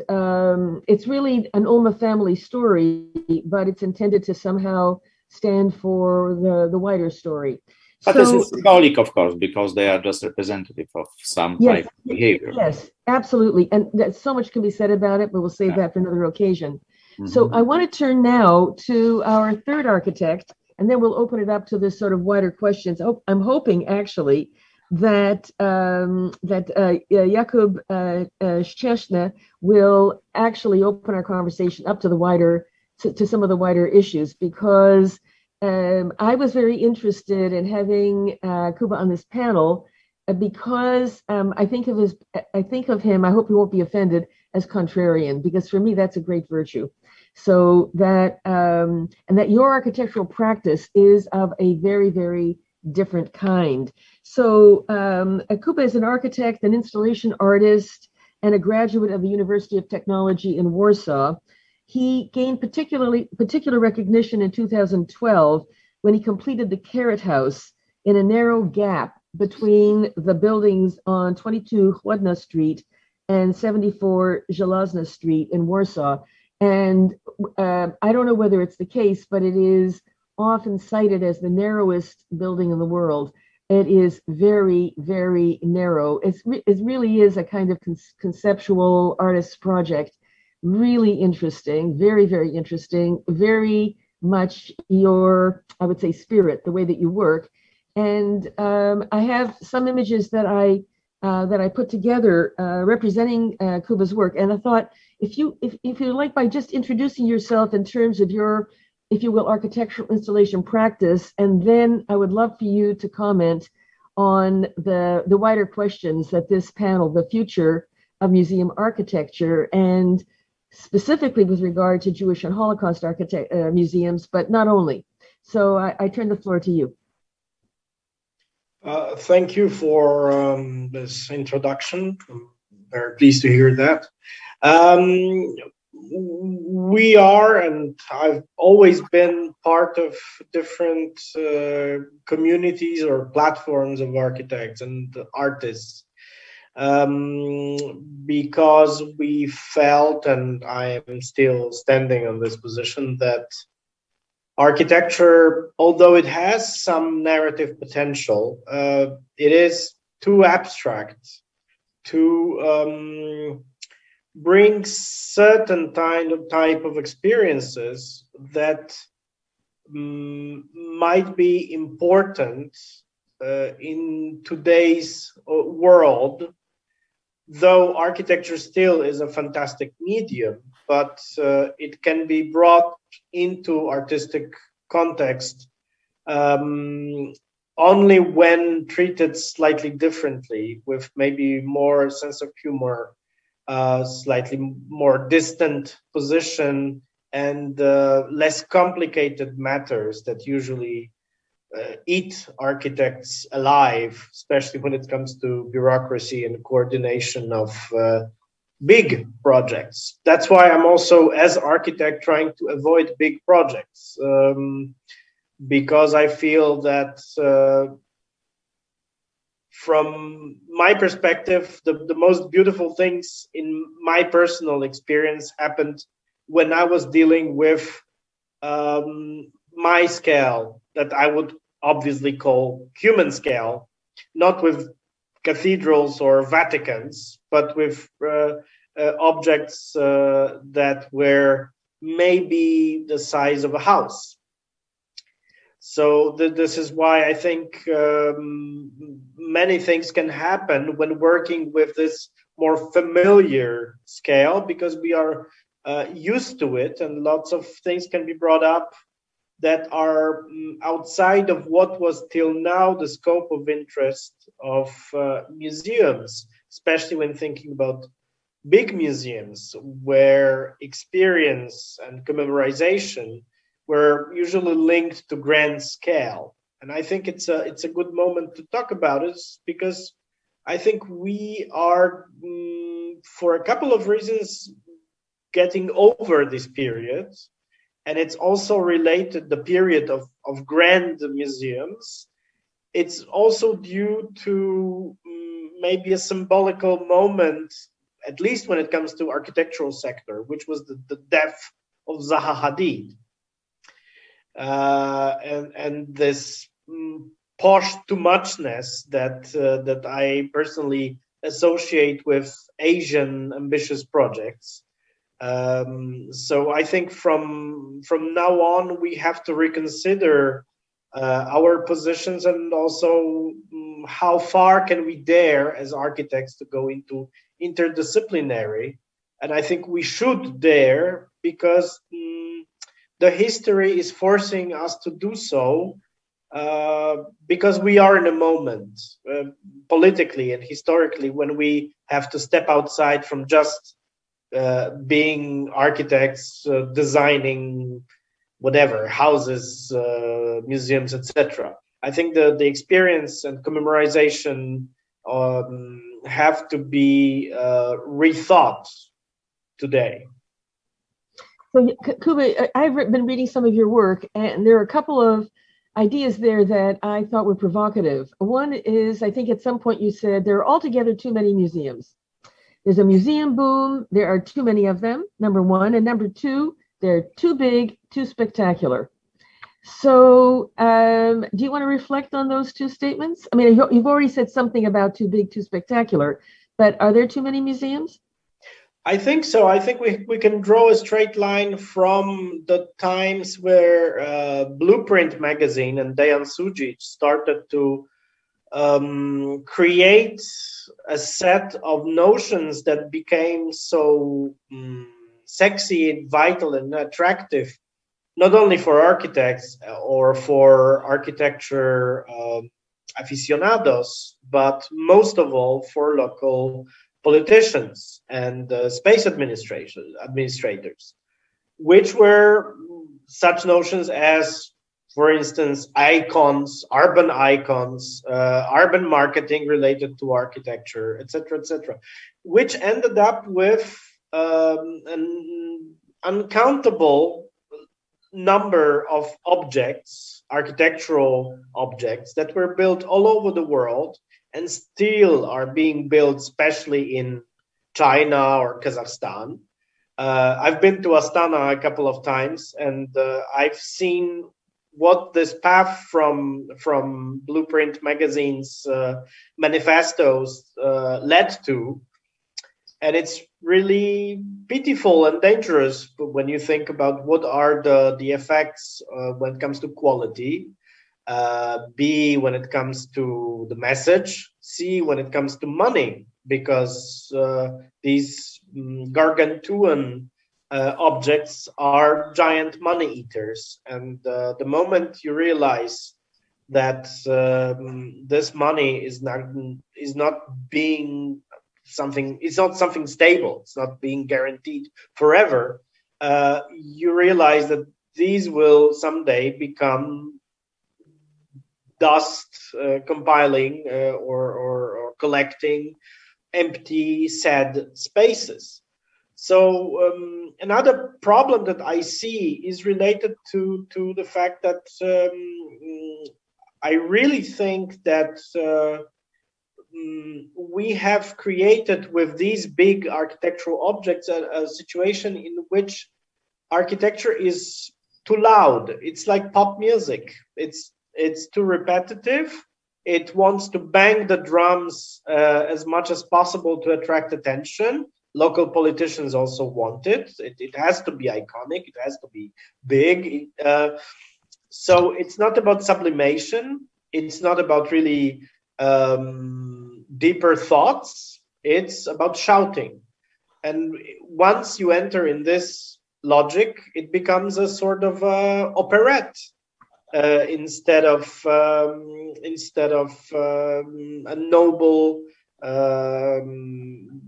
Speaker 1: it's really an Ulma family story, but it's intended to somehow stand for the wider story.
Speaker 3: But this is symbolic, of course, because they are just representative of some type of behavior.
Speaker 1: Yes, absolutely. And so much can be said about it, but we'll save that for another occasion. Mm-hmm. So I want to turn now to our third architect, and then we'll open it up to this sort of wider questions. I'm hoping, actually, that Jakub Szczesny will actually open our conversation up to the wider, to some of the wider issues, because I was very interested in having Kuba on this panel because I think of him. I hope he won't be offended, as contrarian, because for me that's a great virtue. So that and that your architectural practice is of a very, very different kind. So Kuba is an architect, an installation artist, and a graduate of the University of Technology in Warsaw. He gained particular recognition in 2012 when he completed the Carrot House in a narrow gap between the buildings on 22 Chłodna Street and 74 Żelazna Street in Warsaw. And I don't know whether it's the case, but it is often cited as the narrowest building in the world. It is very, very narrow. It really is a kind of conceptual artist's project. Really interesting, very, very interesting, very much your, I would say, spirit, the way that you work. And I have some images that I put together representing Kuba's work. And I thought, if you like, by just introducing yourself in terms of your, if you will, architectural installation practice, and then I would love for you to comment on the wider questions that this panel, the future of museum architecture, and specifically with regard to Jewish and Holocaust museums, but not only. So I turn the floor to you.
Speaker 4: Thank you for this introduction. I'm very pleased to hear that. We are, and I've always been part of different communities or platforms of architects and artists. Because we felt, and I am still standing on this position, that architecture, although it has some narrative potential, it is too abstract to bring certain type of experiences that might be important in today's world, though architecture still is a fantastic medium, but it can be brought into artistic context only when treated slightly differently, with maybe more sense of humor, slightly more distant position, and less complicated matters that usually eat architects alive, especially when it comes to bureaucracy and coordination of big projects. That's why I'm also, as architect, trying to avoid big projects, because I feel that from my perspective, the most beautiful things in my personal experience happened when I was dealing with my scale, that I would obviously call human scale, not with cathedrals or Vaticans, but with objects that were maybe the size of a house. So this is why I think many things can happen when working with this more familiar scale, because we are used to it, and lots of things can be brought up that are outside of what was till now the scope of interest of museums, especially when thinking about big museums where experience and commemorization were usually linked to grand scale. And I think it's a good moment to talk about it, because I think we are, for a couple of reasons, getting over this period. And it's also related, the period of grand museums. It's also due to maybe a symbolical moment, at least when it comes to architectural sector, which was the death of Zaha Hadid. And this posh too muchness that I personally associate with Asian ambitious projects. So I think from now on, we have to reconsider our positions, and also how far can we dare as architects to go into interdisciplinary. And I think we should dare, because the history is forcing us to do so, because we are in a moment politically and historically when we have to step outside from just being architects, designing whatever, houses, museums, etc. I think the experience and commemorization have to be rethought today.
Speaker 1: So, Kuba, I've been reading some of your work, and there are a couple of ideas there that I thought were provocative. One is, I think at some point you said there are altogether too many museums. There's a museum boom. There are too many of them, number one. And number two, they're too big, too spectacular. So do you want to reflect on those two statements? I mean, you've already said something about too big, too spectacular, but are there too many museums?
Speaker 4: I think so. I think we can draw a straight line from the times where Blueprint magazine and Dejan Sujic started to create a set of notions that became so sexy and vital and attractive, not only for architects or for architecture aficionados, but most of all for local politicians and space administrators, which were such notions as, for instance, icons, urban marketing related to architecture, etc., which ended up with an uncountable number of objects, architectural objects, that were built all over the world and still are being built, especially in China or Kazakhstan. I've been to Astana a couple of times, and I've seen what this path from Blueprint magazine's manifestos led to. And it's really pitiful and dangerous when you think about what are the effects when it comes to quality. B, when it comes to the message, C, when it comes to money, because these gargantuan objects are giant money eaters. And the moment you realize that this money is not being something, it's not something stable, it's not being guaranteed forever, you realize that these will someday become dust, compiling or collecting empty, sad spaces. So another problem that I see is related to the fact that I really think that we have created with these big architectural objects a situation in which architecture is too loud. It's like pop music. It's too repetitive. It wants to bang the drums as much as possible to attract attention. Local politicians also want it. It has to be iconic. It has to be big. So it's not about sublimation. It's not about really deeper thoughts. It's about shouting. And once you enter in this logic, it becomes a sort of operette instead of a noble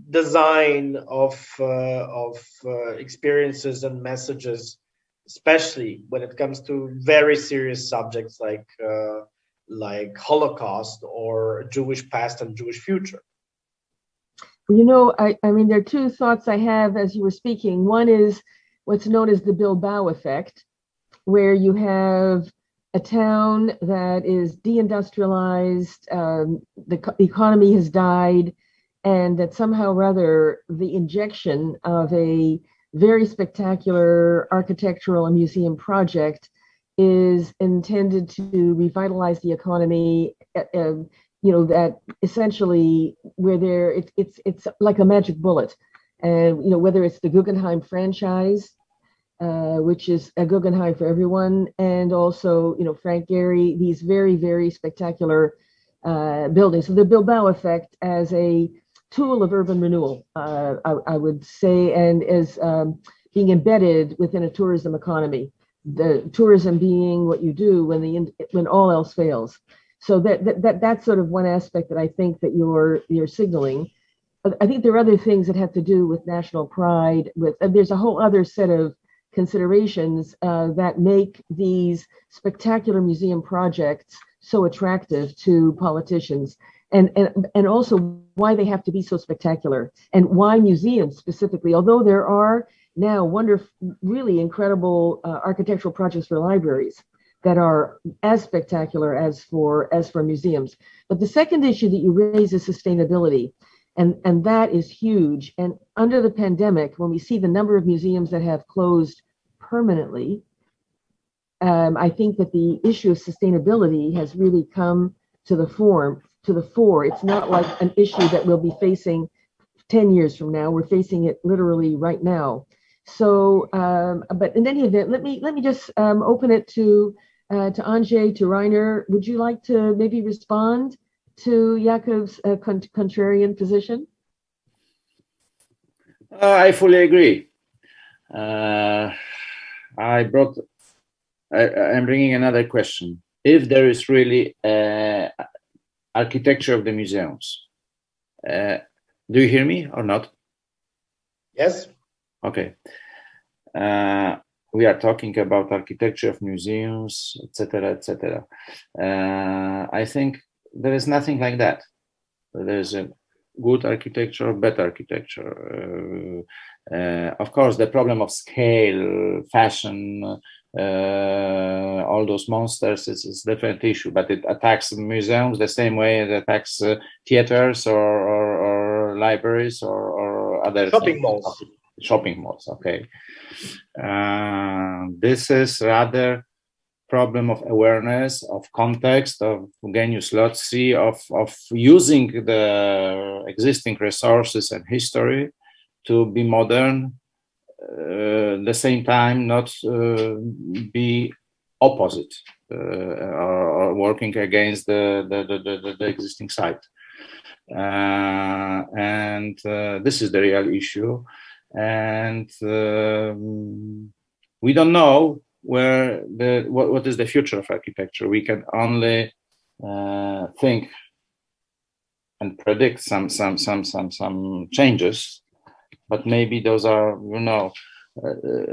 Speaker 4: design of experiences and messages, especially when it comes to very serious subjects like Holocaust or Jewish past and Jewish future.
Speaker 1: You know, I mean, there are two thoughts I have as you were speaking. One is what's known as the Bilbao effect, where you have a town that is deindustrialized, the economy has died, and that somehow or other the injection of a very spectacular architectural and museum project is intended to revitalize the economy. You know, that essentially where it's like a magic bullet, and you know, whether it's the Guggenheim franchise, which is a Guggenheim for everyone, and also, you know, Frank Gehry, these very, very spectacular buildings. So the Bilbao effect as a tool of urban renewal, I would say, and as being embedded within a tourism economy. The tourism being what you do when all else fails. So that's sort of one aspect that I think that you're signaling. I think there are other things that have to do with national pride. There's a whole other set of considerations that make these spectacular museum projects so attractive to politicians, and also why they have to be so spectacular, and why museums specifically, although there are now really incredible architectural projects for libraries that are as spectacular as for museums. But the second issue that you raise is sustainability. And that is huge. And under the pandemic, when we see the number of museums that have closed permanently, I think that the issue of sustainability has really come to the fore. It's not like an issue that we'll be facing 10 years from now. We're facing it literally right now. So, but in any event, let me just open it to Andrzej, to Rainer. Would you like to maybe respond to Jakub's contrarian position?
Speaker 3: I fully agree. I'm bringing another question. If there is really architecture of the museums, do you hear me or not?
Speaker 4: Yes.
Speaker 3: Okay. We are talking about architecture of museums, etc., etc. I think there is nothing like that. There's a good architecture, bad architecture. Of course, the problem of scale, fashion, all those monsters is a different issue, but it attacks museums the same way it attacks theaters or libraries or other
Speaker 4: shopping malls.
Speaker 3: Shopping malls, okay. This is rather problem of awareness, of context, of genius loci, of using the existing resources and history to be modern, the same time not be opposite or working against the existing site. And this is the real issue. And we don't know where what is the future of architecture. We can only think and predict some changes, but maybe those are, you know,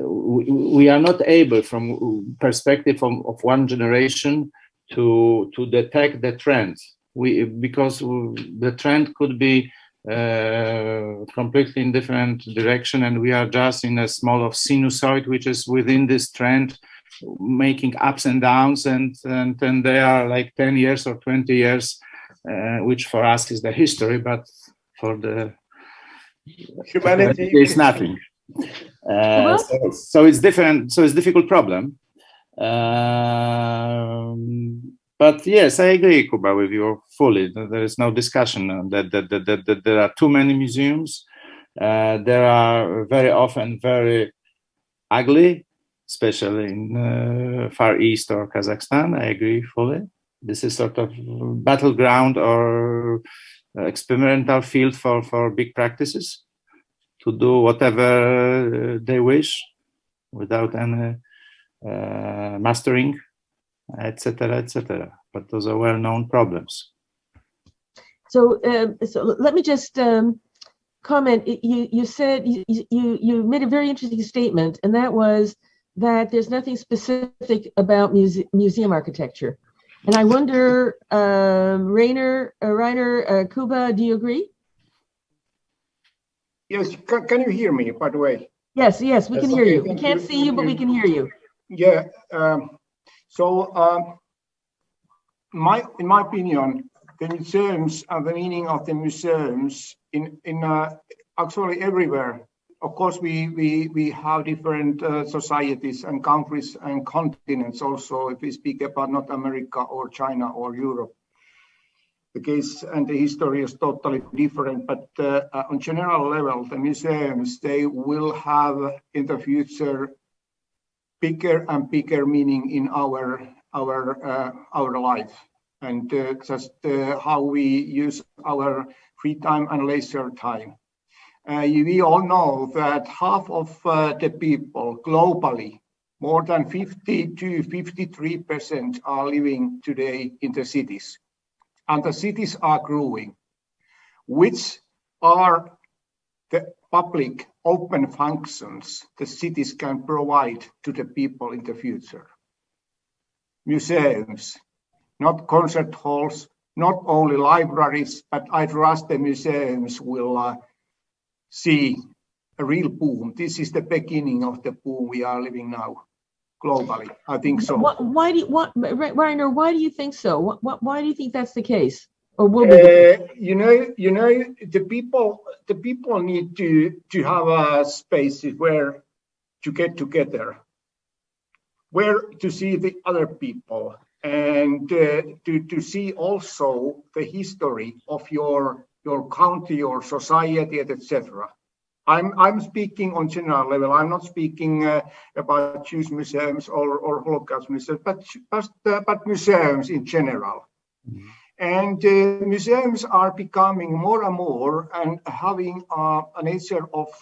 Speaker 3: we are not able, from perspective of one generation, to detect the trend. Because the trend could be completely in different direction, and we are just in a small of sinusoid, which is within this trend, making ups and downs, and they are like 10 years or 20 years, which for us is the history, but for the
Speaker 4: humanity
Speaker 3: it's nothing. So it's different. So it's a difficult problem. But yes, I agree, Kuba, with you fully. There is no discussion that there are too many museums. There are very often very ugly, especially in Far East or Kazakhstan. I agree fully. This is sort of battleground or experimental field for big practices to do whatever they wish without any mastering, etc., etc. But those are well-known problems.
Speaker 1: So, so let me just comment. You said you made a very interesting statement, and that was that there's nothing specific about museum architecture. And I wonder, Rainer, Kuba, do you agree?
Speaker 2: Yes. Can you hear me, by the way?
Speaker 1: Yes, we can hear you. We can't see you, but we can hear you.
Speaker 2: Yeah. In my opinion, the museums and the meaning of the museums in actually everywhere. Of course, we have different societies and countries and continents also. If we speak about North America or China or Europe, the case and the history is totally different. But on general level, the museums, they will have in the future bigger and bigger meaning in our life, and just how we use our free time and leisure time. We all know that half of the people globally, more than 50 to 53%, are living today in the cities, and the cities are growing, which are the public open functions the cities can provide to the people in the future. Museums, not concert halls, not only libraries, but I trust the museums will see a real boom. This is the beginning of the boom we are living now globally. I think so.
Speaker 1: Rainer, why do you think so? Why do you think that's the case? Or will be?
Speaker 2: The people need to have a space where to get together, where to see the other people, and to see also the history of your country, your society, etc. I'm speaking on general level. I'm not speaking about Jewish museums or Holocaust museums, but museums in general. Mm-hmm. And museums are becoming more and more and having a nature of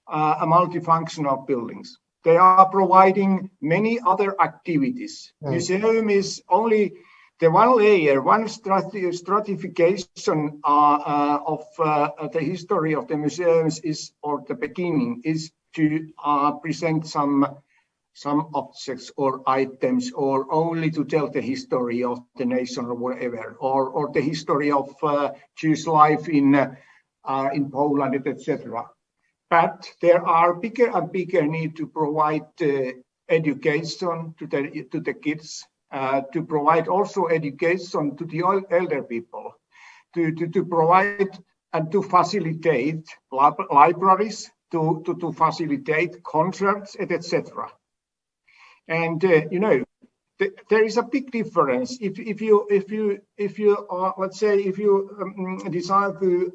Speaker 2: multifunctional buildings. They are providing many other activities. Mm. Museum is only the one layer, one stratification of the history of the museums is, or the beginning is to present some objects or items, or only to tell the history of the nation or whatever, or the history of Jewish life in Poland, etc. But there are bigger and bigger need to provide education to the kids, to provide also education to the elder people, to provide and to facilitate libraries, to facilitate concerts, etc. And there is a big difference if you let's say if you decide to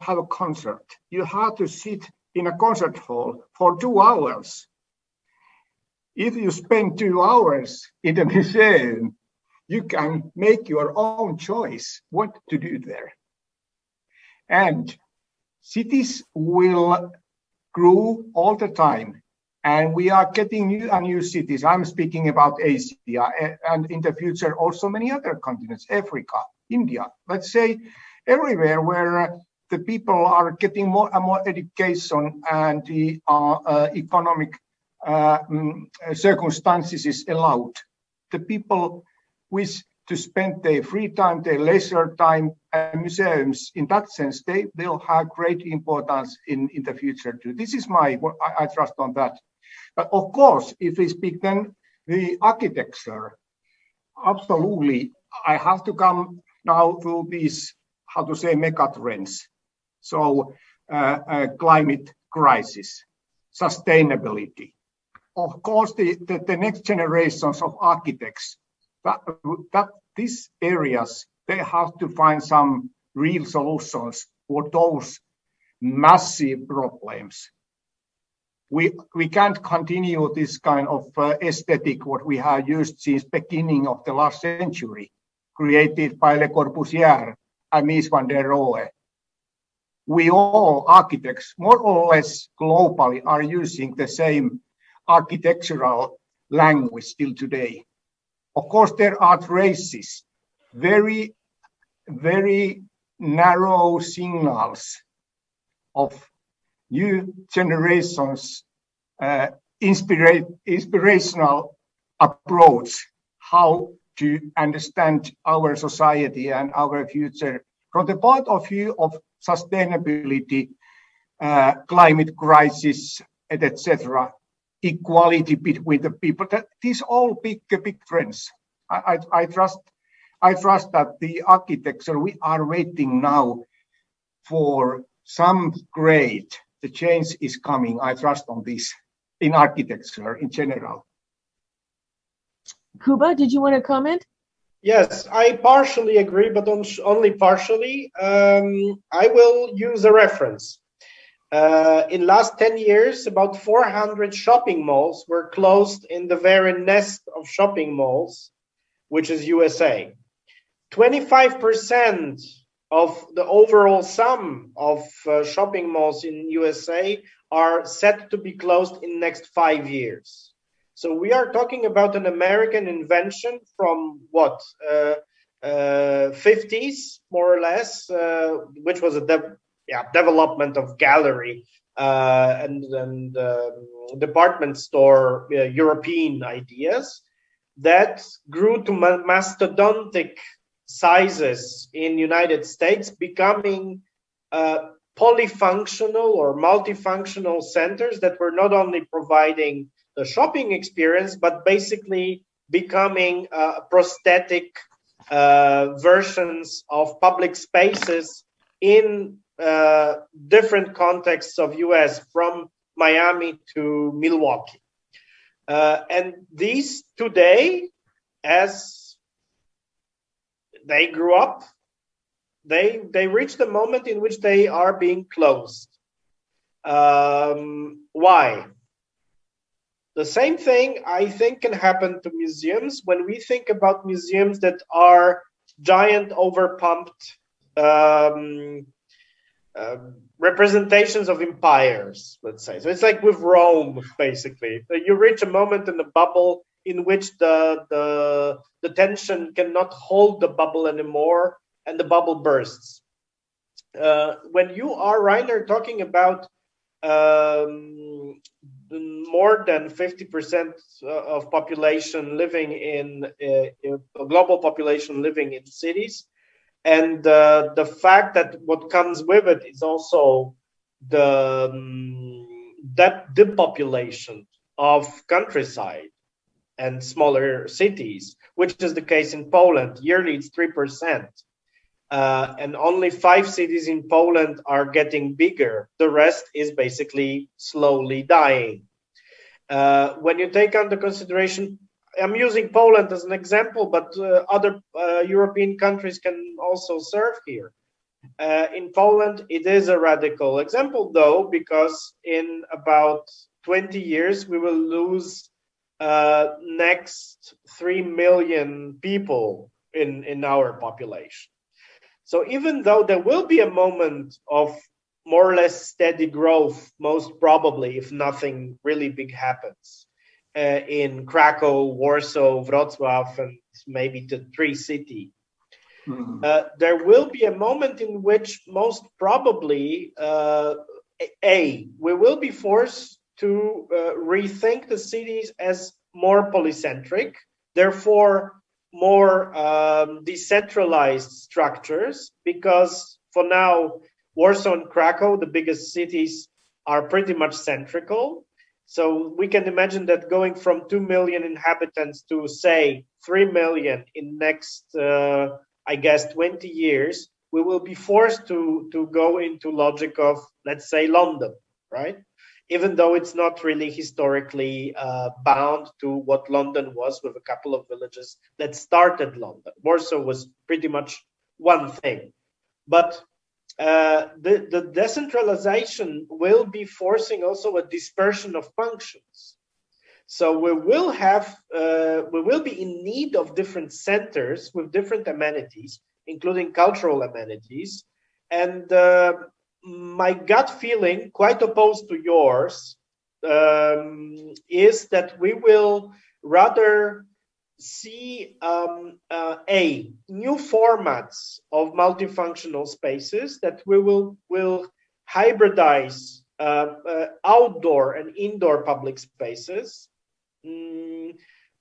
Speaker 2: have a concert, you have to sit in a concert hall for 2 hours. If you spend 2 hours in the museum, you can make your own choice what to do there. And cities will grow all the time. And we are getting new and new cities. I'm speaking about Asia and in the future also many other continents, Africa, India, let's say everywhere where the people are getting more and more education and the economic circumstances is allowed. The people wish to spend their free time, their leisure time, and museums. In that sense, they will have great importance in the future too. This is I trust on that. But of course, if we speak then the architecture, absolutely, I have to come now to these, how to say, mega trends. So climate crisis, sustainability. Of course, the next generations of architects, that these areas, they have to find some real solutions for those massive problems. We can't continue this kind of aesthetic what we have used since beginning of the last century, created by Le Corbusier and Mies van der Rohe. We all architects, more or less globally, are using the same architectural language still today. Of course, there are traces, very, very narrow signals of new generations' inspirational approach, how to understand our society and our future from the point of view of sustainability, climate crisis, etc., equality between the people. These all big trends. I trust that the architecture, we are waiting now for some great, the change is coming. I trust on this in architecture in general.
Speaker 1: Kuba, did you want to comment?
Speaker 4: Yes, I partially agree, but only partially. I will use a reference. In last 10 years, about 400 shopping malls were closed in the very nest of shopping malls, which is USA. 25% of the overall sum of shopping malls in USA are set to be closed in next 5 years. So we are talking about an American invention from what, 50s, more or less, which was a development of gallery and department store European ideas that grew to mastodontic sizes in United States, becoming polyfunctional or multifunctional centers that were not only providing the shopping experience, but basically becoming prosthetic versions of public spaces in different contexts of US, from Miami to Milwaukee. And these today, as they grew up, they reach the moment in which they are being closed. Why? The same thing, I think, can happen to museums when we think about museums that are giant, overpumped representations of empires, let's say. So it's like with Rome, basically. You reach a moment in the bubble in which the tension cannot hold the bubble anymore, and the bubble bursts. When you are, Rainer, talking about more than 50% of population living in global population living in cities, and the fact that what comes with it is also the depopulation of countryside and smaller cities, which is the case in Poland. Yearly, it's 3%. And only 5 cities in Poland are getting bigger. The rest is basically slowly dying. When you take under consideration, I'm using Poland as an example, but other European countries can also serve here. In Poland, it is a radical example, though, because in about 20 years, we will lose next 3 million people in our population. So even though there will be a moment of more or less steady growth, most probably, if nothing really big happens, in Krakow, Warsaw, Wrocław, and maybe the three cities, there will be a moment in which most probably, we will be forced to rethink the cities as more polycentric, therefore more decentralized structures, because for now, Warsaw and Krakow, the biggest cities, are pretty much centrical. So we can imagine that going from 2 million inhabitants to, say, 3 million in next, I guess, 20 years, we will be forced to go into logic of, let's say, London, right? Even though it's not really historically bound to what London was, with a couple of villages that started London. Warsaw was pretty much one thing. But the decentralization will be forcing also a dispersion of functions. So we will be in need of different centers with different amenities, including cultural amenities. And my gut feeling, quite opposed to yours, is that we will rather see new formats of multifunctional spaces, that we will hybridize outdoor and indoor public spaces,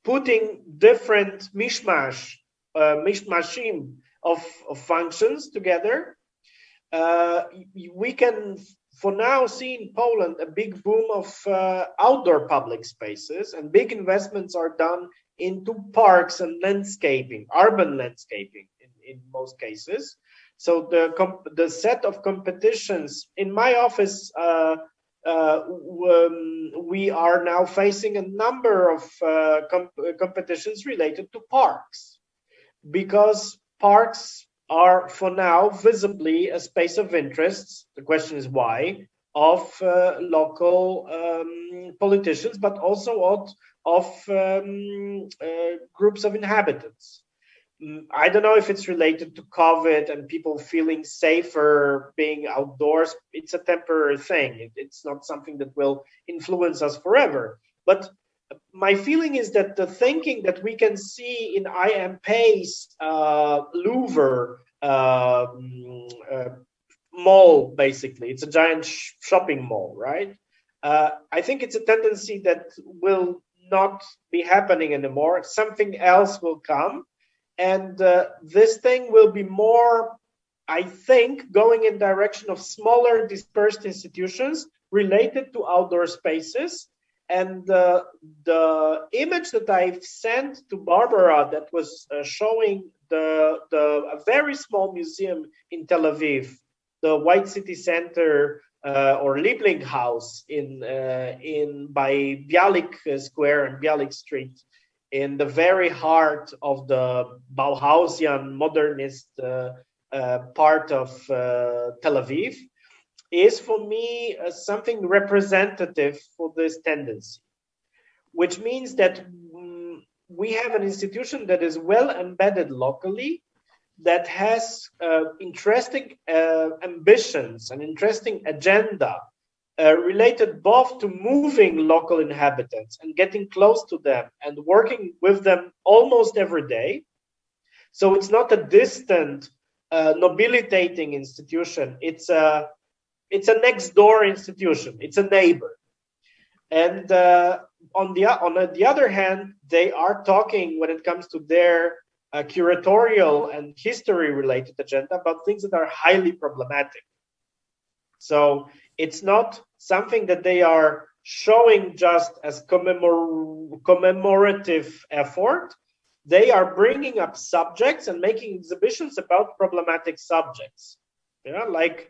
Speaker 4: putting different mishmashing of functions together. We can, for now, see in Poland a big boom of outdoor public spaces, and big investments are done into parks and landscaping, urban landscaping in most cases. So the set of competitions in my office, we are now facing a number of competitions related to parks, because parks are for now visibly a space of interest. The question is why, of local politicians, but also of groups of inhabitants. I don't know if it's related to COVID and people feeling safer being outdoors. It's a temporary thing. It's not something that will influence us forever. But my feeling is that the thinking that we can see in I.M. Pei's Louvre mall, basically, it's a giant shopping mall, right? I think it's a tendency that will not be happening anymore. Something else will come. And this thing will be more, I think, going in direction of smaller dispersed institutions related to outdoor spaces. And the image that I've sent to Barbara that was showing a very small museum in Tel Aviv, the White City Center or Liebling House by Bialik Square and Bialik Street, in the very heart of the Bauhausian modernist part of Tel Aviv, is for me something representative for this tendency, which means that we have an institution that is well embedded locally, that has interesting ambitions, an interesting agenda related both to moving local inhabitants and getting close to them and working with them almost every day. So it's not a distant, nobilitating institution. It's a next door institution. It's a neighbor. And on the other hand, they are talking, when it comes to their curatorial and history related agenda, about things that are highly problematic. So it's not something that they are showing just as commemorative effort. They are bringing up subjects and making exhibitions about problematic subjects. Like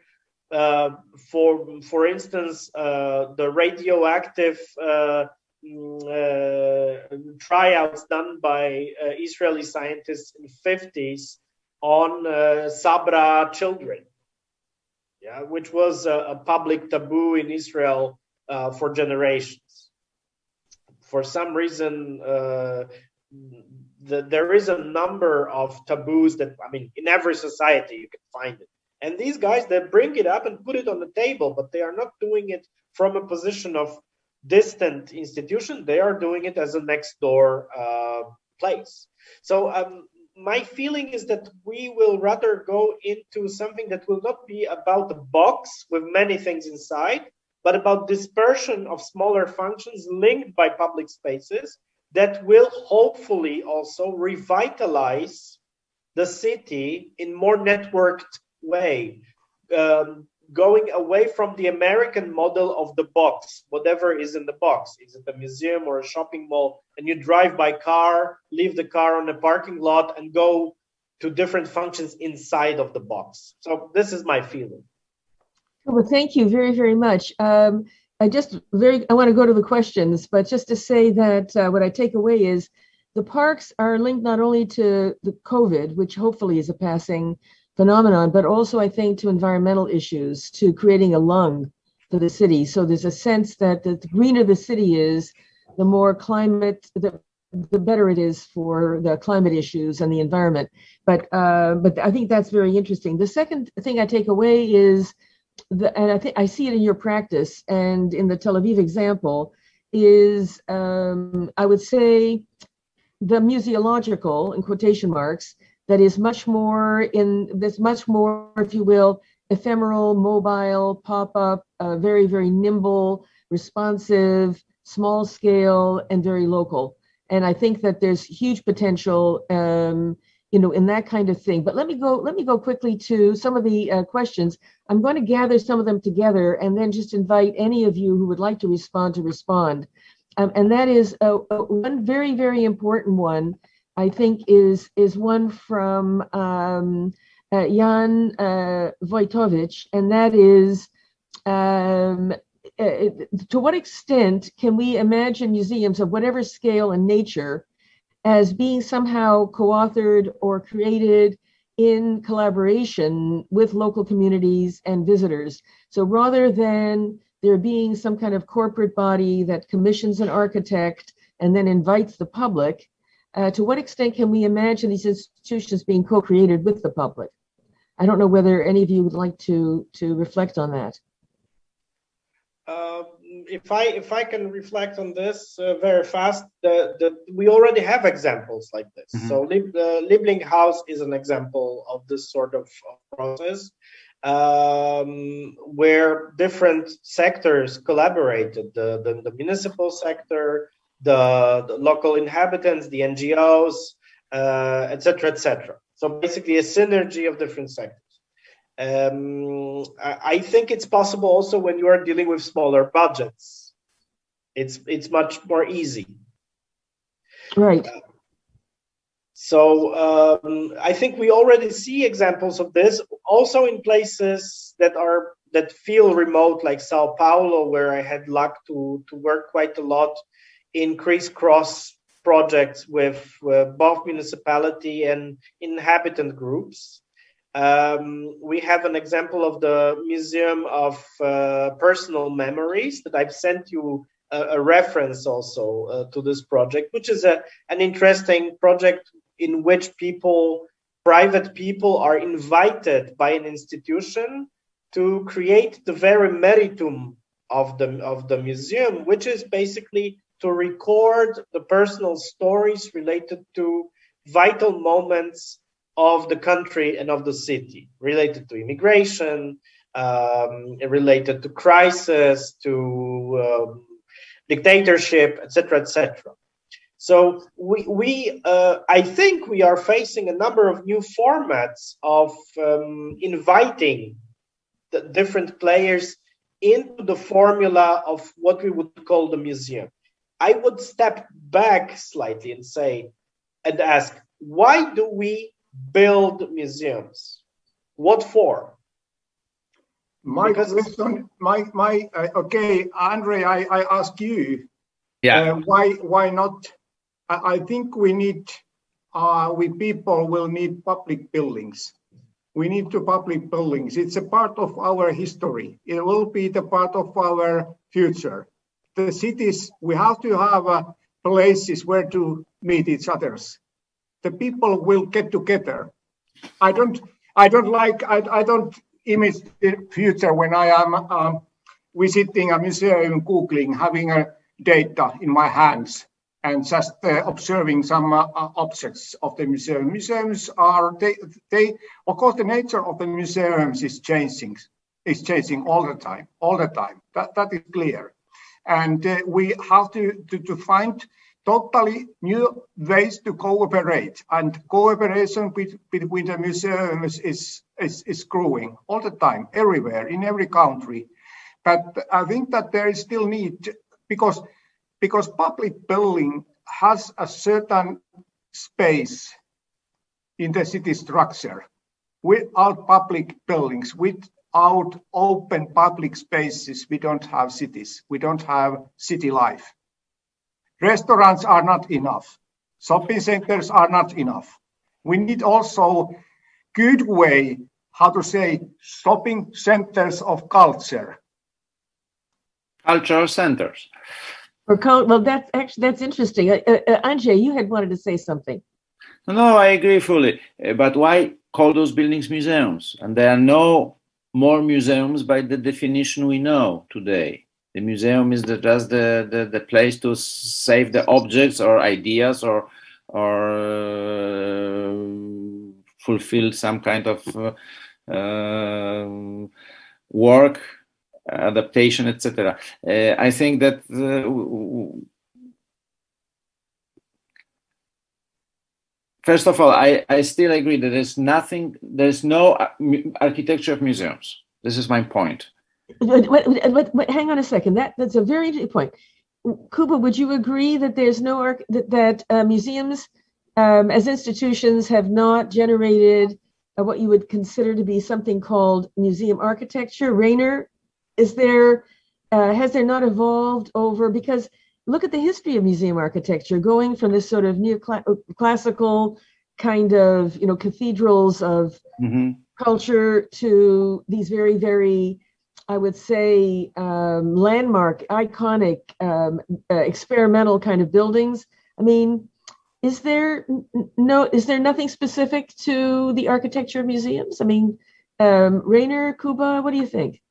Speaker 4: for instance, the radioactive tryouts done by Israeli scientists in the 50s on Sabra children. Which was a public taboo in Israel for generations. for some reason, there is a number of taboos that, I mean, in every society you can find it. And these guys, they bring it up and put it on the table, but they are not doing it from a position of distant institution. They are doing it as a next door place. So my feeling is that we will rather go into something that will not be about a box with many things inside, but about dispersion of smaller functions linked by public spaces that will hopefully also revitalize the city in more networked way, going away from the American model of the box, whatever is in the box. Is it a museum or a shopping mall? And you drive by car, leave the car on the parking lot and go to different functions inside of the box. So this is my feeling.
Speaker 1: Well, thank you very, very much. I want to go to the questions, but just to say that what I take away is the parks are linked not only to the COVID, which hopefully is a passing phenomenon, but also I think to environmental issues, to creating a lung for the city. So there's a sense that the greener the city is, the more climate, the better it is for the climate issues and the environment. But I think that's very interesting. The second thing I take away is, and I think I see it in your practice and in the Tel Aviv example, is I would say the museological, in quotation marks, that is much more, if you will, ephemeral, mobile, pop-up, very, very nimble, responsive, small scale, and very local. And I think that there's huge potential, in that kind of thing. But let me go quickly to some of the questions. I'm going to gather some of them together and then just invite any of you who would like to respond. And that is one very, very important one, I think, is one from Jan Wojtowicz, and that is, to what extent can we imagine museums of whatever scale and nature as being somehow co-authored or created in collaboration with local communities and visitors? So rather than there being some kind of corporate body that commissions an architect and then invites the public, to what extent can we imagine these institutions being co-created with the public? I don't know whether any of you would like to reflect on that.
Speaker 4: If I can reflect on this very fast, we already have examples like this. Mm-hmm. So Liebling House is an example of this sort of process, where different sectors collaborated, the municipal sector, the local inhabitants, the NGOs, etc., etc. So basically a synergy of different sectors. I think it's possible also when you are dealing with smaller budgets. It's much more easy.
Speaker 1: Right.
Speaker 4: So I think we already see examples of this also in places that feel remote, like Sao Paulo, where I had luck to work quite a lot in crisscross projects with both municipality and inhabitant groups. We have an example of the Museum of Personal Memories that I've sent you a reference also to this project, which is an interesting project in which private people are invited by an institution to create the very meritum of the museum, which is basically to record the personal stories related to vital moments of the country and of the city, related to immigration, related to crisis, to dictatorship, etc., etc. So I think we are facing a number of new formats of inviting the different players into the formula of what we would call the museum. I would step back slightly and ask, why do we build museums? What for?
Speaker 2: Okay, Andre, I ask you.
Speaker 3: Yeah.
Speaker 2: Why not? I think we people will need public buildings. We need public buildings. It's a part of our history. It will be the part of our future. the cities, we have to have places where to meet each others. The people will get together. I don't image the future when I am visiting a museum, Googling, having a data in my hands and just observing some objects of the museum. Museums are, of course, the nature of the museums is changing all the time. That is clear. And we have to find totally new ways to cooperate, and cooperation between the museums is growing all the time, everywhere, in every country. But I think that there is still need, because public building has a certain space in the city structure. Without public buildings, without open public spaces, we don't have cities. We don't have city life. Restaurants are not enough. Shopping centers are not enough. We need also good way, how to say, shopping centers of culture.
Speaker 3: Cultural centers.
Speaker 1: Well, that's interesting. Andrzej, you had wanted to say something.
Speaker 3: No, I agree fully. But why call those buildings museums? And there are no more museums by the definition we know today. The museum is just the place to save the objects or ideas or fulfill some kind of work, adaptation, etc. I think that first of all, I still agree that there's no architecture of museums. This is my point.
Speaker 1: Hang on a second. That's a very interesting point. Kuba, would you agree that there's no that museums as institutions have not generated what you would consider to be something called museum architecture? Rainer, has there not evolved over, because look at the history of museum architecture, going from this sort of neoclassical kind of, cathedrals of culture to these very, very, I would say, landmark, iconic, experimental kind of buildings. I mean, is there nothing specific to the architecture of museums? I mean, Rainer, Kuba, what do you think?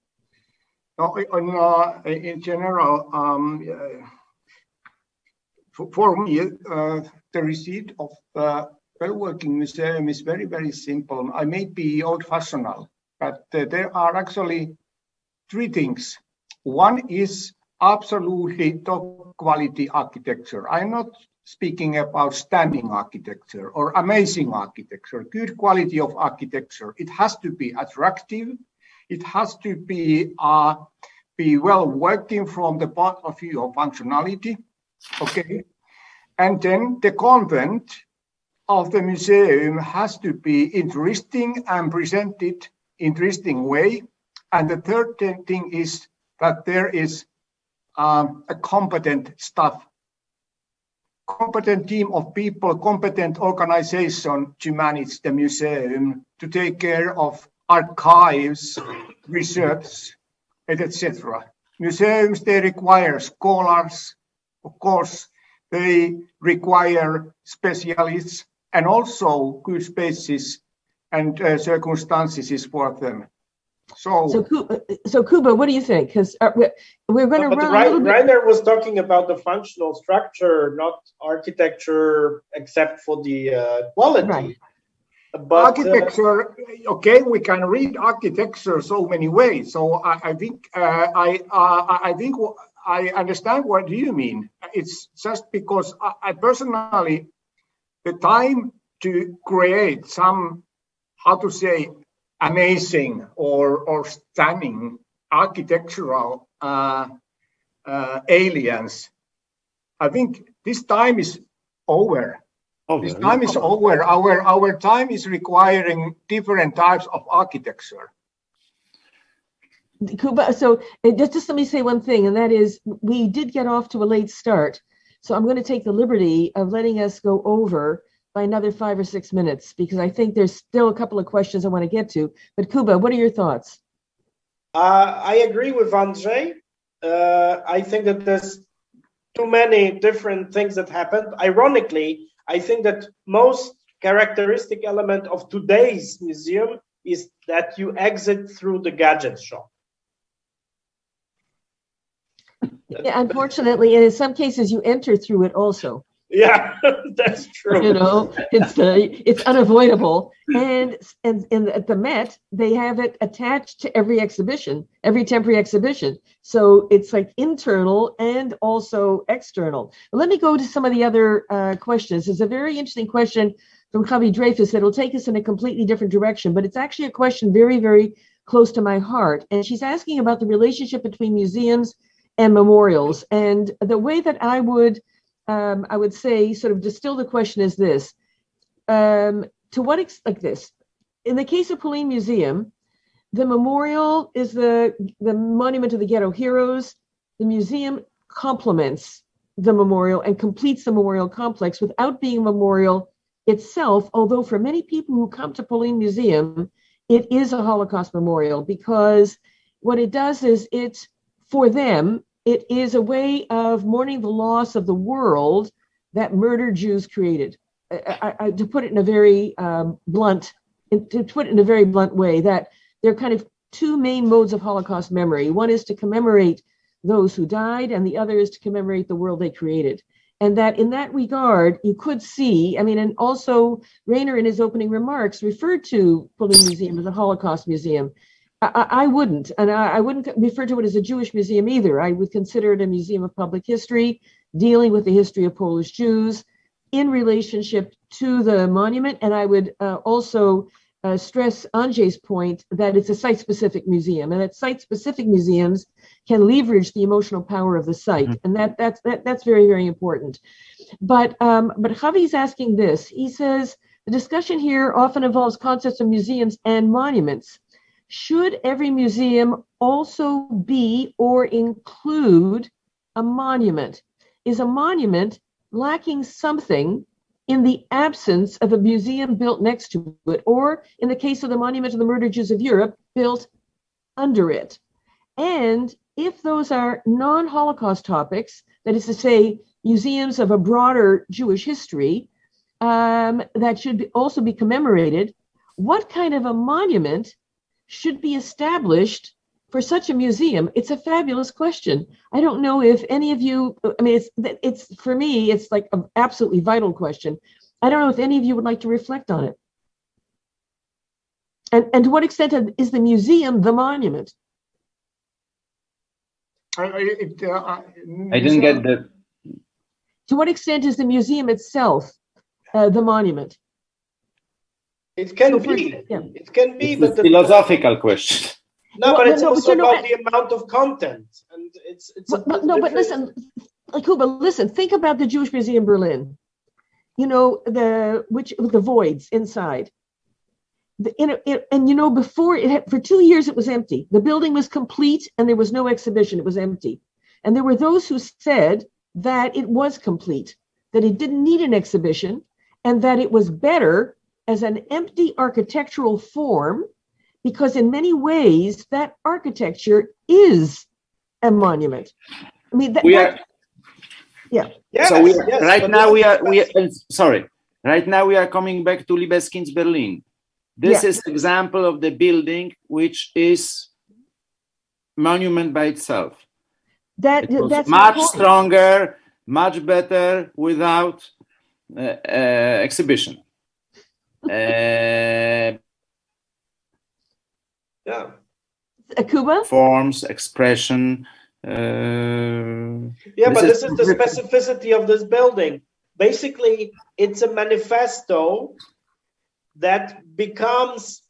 Speaker 2: No, in general, for me, the receipt of the well-working museum is very, very simple. I may be old-fashioned, but there are actually three things. One is absolutely top quality architecture. I'm not speaking about stunning architecture or amazing architecture, good quality of architecture. It has to be attractive. It has to be well working from the point of view of functionality. Okay. And then the content of the museum has to be interesting and presented interesting way. And the third thing is that there is a competent staff, competent team of people, competent organization to manage the museum, to take care of archives, research, etc. Museums, they require scholars, of course, they require specialists, and also good spaces and circumstances for them. So
Speaker 1: Kuba, what do you think? Because we're going to run.
Speaker 4: Rainer was talking about the functional structure, not architecture, except for the quality.
Speaker 1: Right.
Speaker 2: But, architecture, okay, we can read architecture so many ways. So I think I understand what you mean. It's just because I personally, the time to create some, how to say, amazing or stunning architectural aliens, I think this time is over. This time is over. Our time is requiring different types of architecture.
Speaker 1: Kuba, so just let me say one thing, and that is we did get off to a late start. So I'm going to take the liberty of letting us go over by another 5 or 6 minutes, because I think there's still a couple of questions I want to get to. But Kuba, what are your thoughts?
Speaker 4: I agree with Andrzej. I think that there's too many different things that happened. Ironically, I think that most characteristic element of today's museum is that you exit through the gadget shop.
Speaker 1: Yeah, unfortunately, and in some cases you enter through it also.
Speaker 4: Yeah, that's true.
Speaker 1: You know, it's unavoidable. And at the Met, they have it attached to every exhibition, every temporary exhibition. So it's like internal and also external. Let me go to some of the other questions. It's a very interesting question from Javi Dreyfus that will take us in a completely different direction, but it's actually a question very, very close to my heart. And she's asking about the relationship between museums and memorials. And the way that I would say, sort of distill the question is this: to what extent, like this, in the case of Polin Museum, the memorial is the monument to the ghetto heroes. The museum complements the memorial and completes the memorial complex without being a memorial itself, although for many people who come to Polin Museum, it is a Holocaust memorial, because what it does is for them, it is a way of mourning the loss of the world that murdered Jews created. To put it in a very blunt way, that there are kind of two main modes of Holocaust memory. One is to commemorate those who died, and the other is to commemorate the world they created. And that in that regard, you could see, I mean, and also Rainer in his opening remarks referred to Polin Museum as a Holocaust museum. I wouldn't, and I wouldn't refer to it as a Jewish museum either. I would consider it a museum of public history, dealing with the history of Polish Jews in relationship to the monument. And I would also stress Andrzej's point that it's a site-specific museum, and that site-specific museums can leverage the emotional power of the site, and that's very, very important. But Javi's asking this. He says the discussion here often involves concepts of museums and monuments. Should every museum also be or include a monument? Is a monument lacking something in the absence of a museum built next to it, or in the case of the Monument to the Murdered Jews of Europe, built under it? And if those are non-Holocaust topics, that is to say, museums of a broader Jewish history that should also be commemorated, what kind of a monument should be established for such a museum? It's a fabulous question. I don't know if any of you, I mean, it's for me, it's like an absolutely vital question. I don't know if any of you would like to reflect on it. And to what extent is the museum the monument?
Speaker 3: I didn't get that.
Speaker 1: To what extent is the museum itself the monument?
Speaker 4: It can be. Yeah. It can be,
Speaker 3: it's
Speaker 4: but
Speaker 3: a philosophical question.
Speaker 4: No, well, but it's also about the amount of content, and it's
Speaker 1: no. But listen, Kuba, listen. Think about the Jewish Museum Berlin. You know the voids inside. And you know, before for 2 years it was empty. The building was complete, and there was no exhibition. It was empty, and there were those who said that it was complete, that it didn't need an exhibition, and that it was better as an empty architectural form, because in many ways that architecture is a monument. I mean, yeah.
Speaker 4: Yes,
Speaker 3: so right now we are coming back to Libeskind's Berlin. This is example of the building which is monument by itself. That's much stronger, much better without exhibition.
Speaker 1: Kuba?
Speaker 3: Forms, expression.
Speaker 4: But this is the specificity of this building. Basically, it's a manifesto that becomes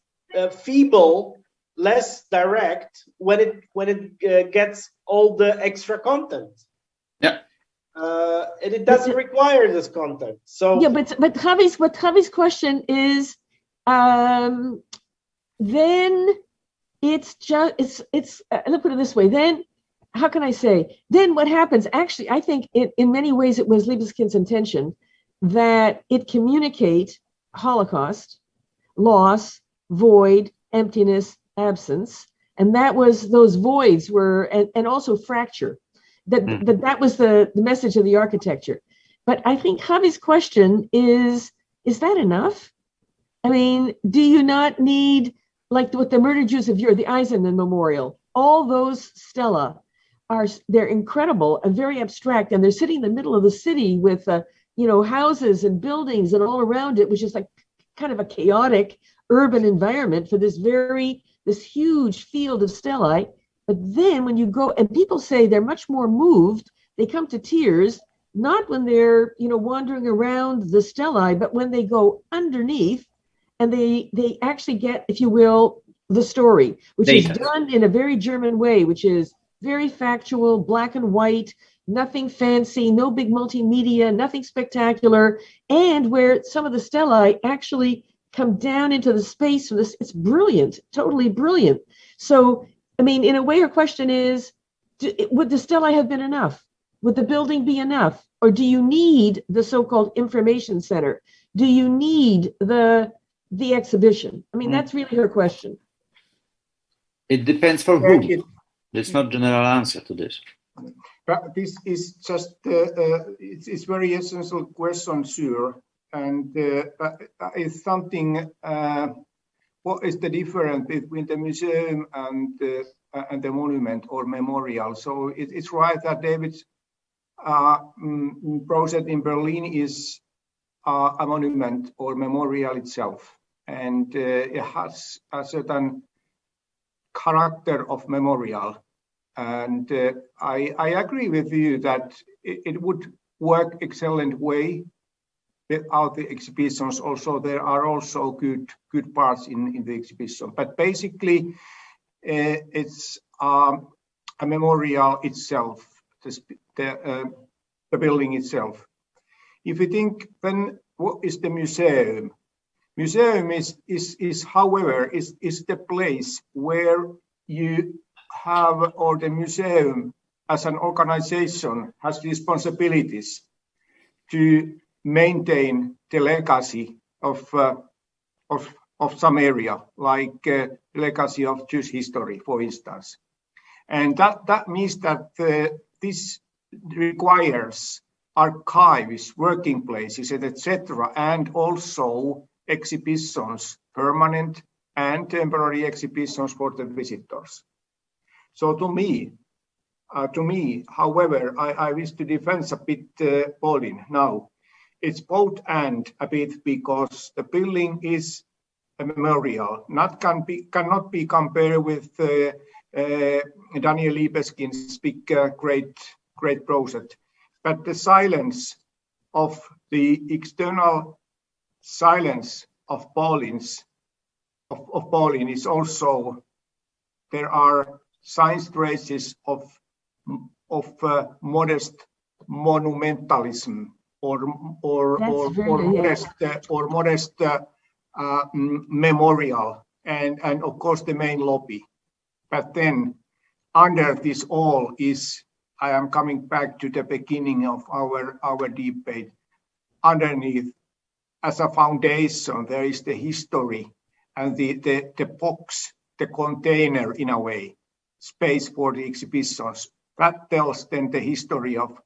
Speaker 4: feeble, less direct when it gets all the extra content.
Speaker 3: Yeah.
Speaker 4: And it doesn't require this content. So
Speaker 1: yeah, but Javi's question is, then it's let's put it this way. Then how can I say? Then what happens? Actually, I think in many ways it was Libeskind's intention that it communicate Holocaust, loss, void, emptiness, absence, And that was those voids were, and also fracture. That was the message of the architecture. But I think Javi's question is that enough? I mean, do you not need, like with the murdered Jews of Europe, the Eisenman Memorial, all those stela they're incredible and very abstract, and they're sitting in the middle of the city with, houses and buildings and all around it, which is like kind of a chaotic urban environment for this huge field of stelae. But then when you go, and people say they're much more moved, they come to tears, not when they're, wandering around the stelae, but when they go underneath and they actually get, if you will, the story, which is done in a very German way, which is very factual, black and white, nothing fancy, no big multimedia, nothing spectacular, and where some of the stelae actually come down into the space of this. It's brilliant, totally brilliant. So, I mean, in a way, your question is, would the stelae have been enough? Would the building be enough? Or do you need the so-called information center? Do you need the exhibition? I mean, that's really her question.
Speaker 3: It depends for whom. There's not general answer to this.
Speaker 2: But this is just, it's very essential question, sure. And it's something, what is the difference between the museum and the monument or memorial? So it's right that David's project in Berlin is a monument or memorial itself. And it has a certain character of memorial. And I agree with you that it would work excellent way without the exhibitions. Also, there are also good parts in the exhibition. But basically, it's a memorial itself, the building itself. If you think, then what is the museum? Museum is however, is the place where you have, or the museum as an organization has responsibilities to maintain the legacy of some area, like legacy of Jewish history, for instance. And that means that this requires archives, working places, etc., and also exhibitions, permanent and temporary exhibitions for the visitors. So to me, however, I wish to defend a bit Pauline now. It's both and a bit, because the building is a memorial, cannot be compared with Daniel Libeskind's big great project. But the silence of the external silence of Pauline is also, there are signs, traces of modest monumentalism or modest memorial, and of course the main lobby. But then under this all is, I am coming back to the beginning of our debate, underneath as a foundation there is the history and the box, the container in a way, space for the exhibitions. That tells then the history of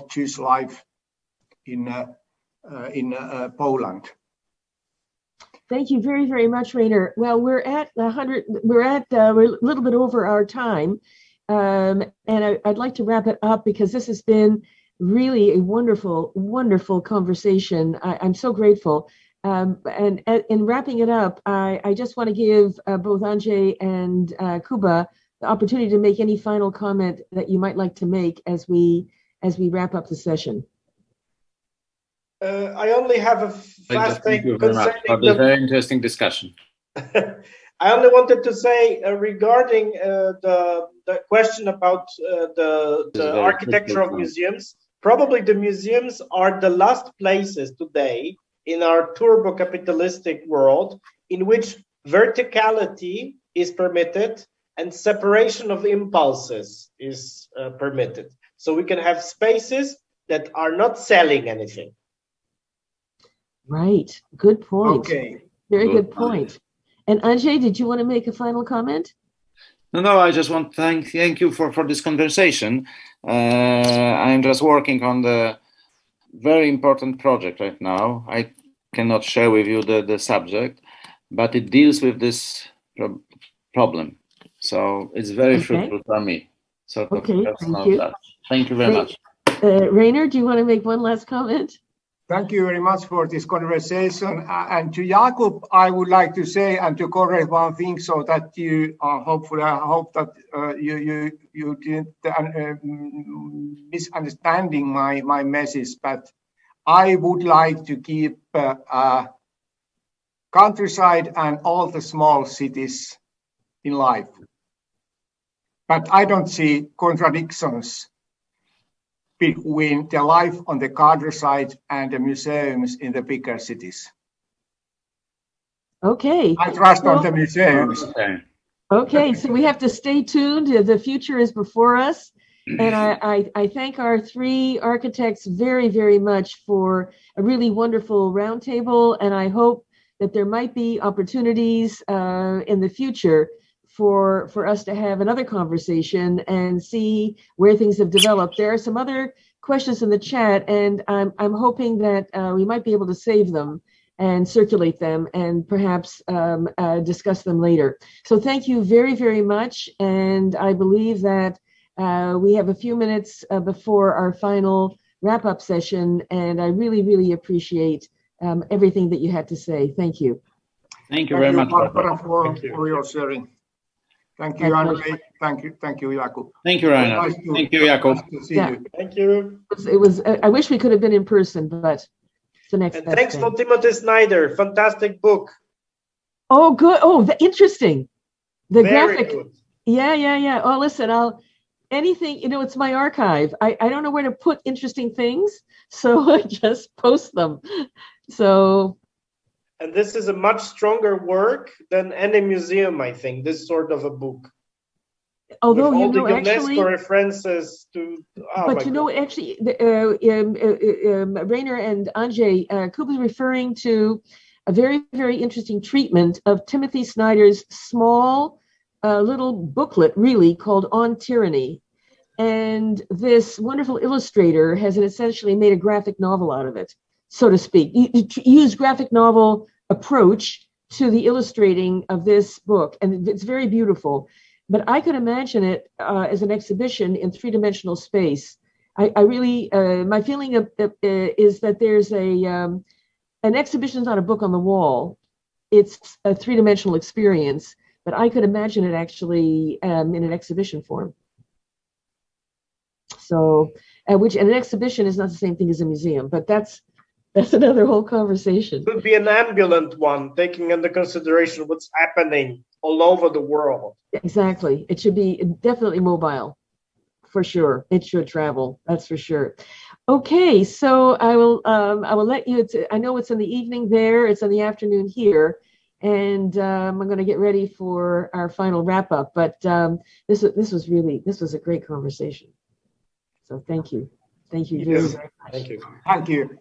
Speaker 2: Jewish life in Poland.
Speaker 1: Thank you very, very much, Rainer. Well, we're a little bit over our time, and I'd like to wrap it up, because this has been really a wonderful, wonderful conversation. I'm so grateful. And in wrapping it up, I just want to give both Andrzej and Kuba the opportunity to make any final comment that you might like to make as we wrap up the session.
Speaker 4: I only have a fast thing concerning
Speaker 3: the very interesting discussion.
Speaker 4: I only wanted to say regarding the question about the architecture of museums. Probably the museums are the last places today in our turbo-capitalistic world in which verticality is permitted and separation of impulses is permitted. So we can have spaces that are not selling anything.
Speaker 1: Right. Good point.
Speaker 2: Okay.
Speaker 1: Very good point. And Andrzej, did you want to make a final comment?
Speaker 3: No, I just want to thank you for this conversation. I'm just working on the very important project right now. I cannot share with you the subject, but it deals with this problem. So it's very fruitful for me. So
Speaker 1: Okay, thank you.
Speaker 3: Thank you very much.
Speaker 1: Rainer, do you want to make one last comment?
Speaker 2: Thank you very much for this conversation. And to Jakub, I would like to say and to correct one thing so that you hopefully, I hope that you didn't misunderstanding my message, but I would like to keep countryside and all the small cities in life. But I don't see contradictions between the life on the countryside and the museums in the bigger cities.
Speaker 1: Okay.
Speaker 2: I trust on the museums.
Speaker 1: Okay, so we have to stay tuned. The future is before us. And I thank our three architects very, very much for a really wonderful roundtable. And I hope that there might be opportunities in the future for us to have another conversation and see where things have developed. There are some other questions in the chat, and I'm hoping that we might be able to save them and circulate them and perhaps discuss them later. So thank you very, very much. And I believe that we have a few minutes before our final wrap-up session, and I really, really appreciate everything that you had to say. Thank you.
Speaker 3: Thank you very much,
Speaker 2: Barbara, for your sharing. Thank you, Andre. Thank you, Jakub.
Speaker 3: Thank you, Rainer. Thank you, Jakub.
Speaker 2: Nice to see you.
Speaker 4: Thank you.
Speaker 1: It was. I wish we could have been in person, but it's the next.
Speaker 4: And thanks for Timothy Snyder. Fantastic book.
Speaker 1: Oh, good. Oh, interesting. The
Speaker 4: Very
Speaker 1: graphic.
Speaker 4: Good.
Speaker 1: Yeah. Oh, listen, anything, it's my archive. I don't know where to put interesting things, so I just post them. So.
Speaker 4: And this is a much stronger work than any museum, I think, this sort of a book.
Speaker 1: Although,
Speaker 4: with all the UNESCO
Speaker 1: actually,
Speaker 4: references to,
Speaker 1: actually, Rainer and Andrzej, Kuba is referring to a very, very interesting treatment of Timothy Snyder's small little booklet, really, called On Tyranny. And this wonderful illustrator has essentially made a graphic novel out of it, so to speak. Use graphic novel approach to the illustrating of this book, and it's very beautiful. But I could imagine it as an exhibition in three-dimensional space. I really, my feeling is that there's an exhibition is not a book on the wall. It's a three-dimensional experience, but I could imagine it actually in an exhibition form. So, and an exhibition is not the same thing as a museum, but that's another whole conversation.
Speaker 4: It could be an ambulant one, taking into consideration what's happening all over the world.
Speaker 1: Exactly. It should be definitely mobile, for sure. It should travel, that's for sure. Okay, so I will let you. I know it's in the evening there. It's in the afternoon here, and I'm going to get ready for our final wrap up. But this was a great conversation. So thank you very much.
Speaker 4: Thank you.
Speaker 2: Thank you.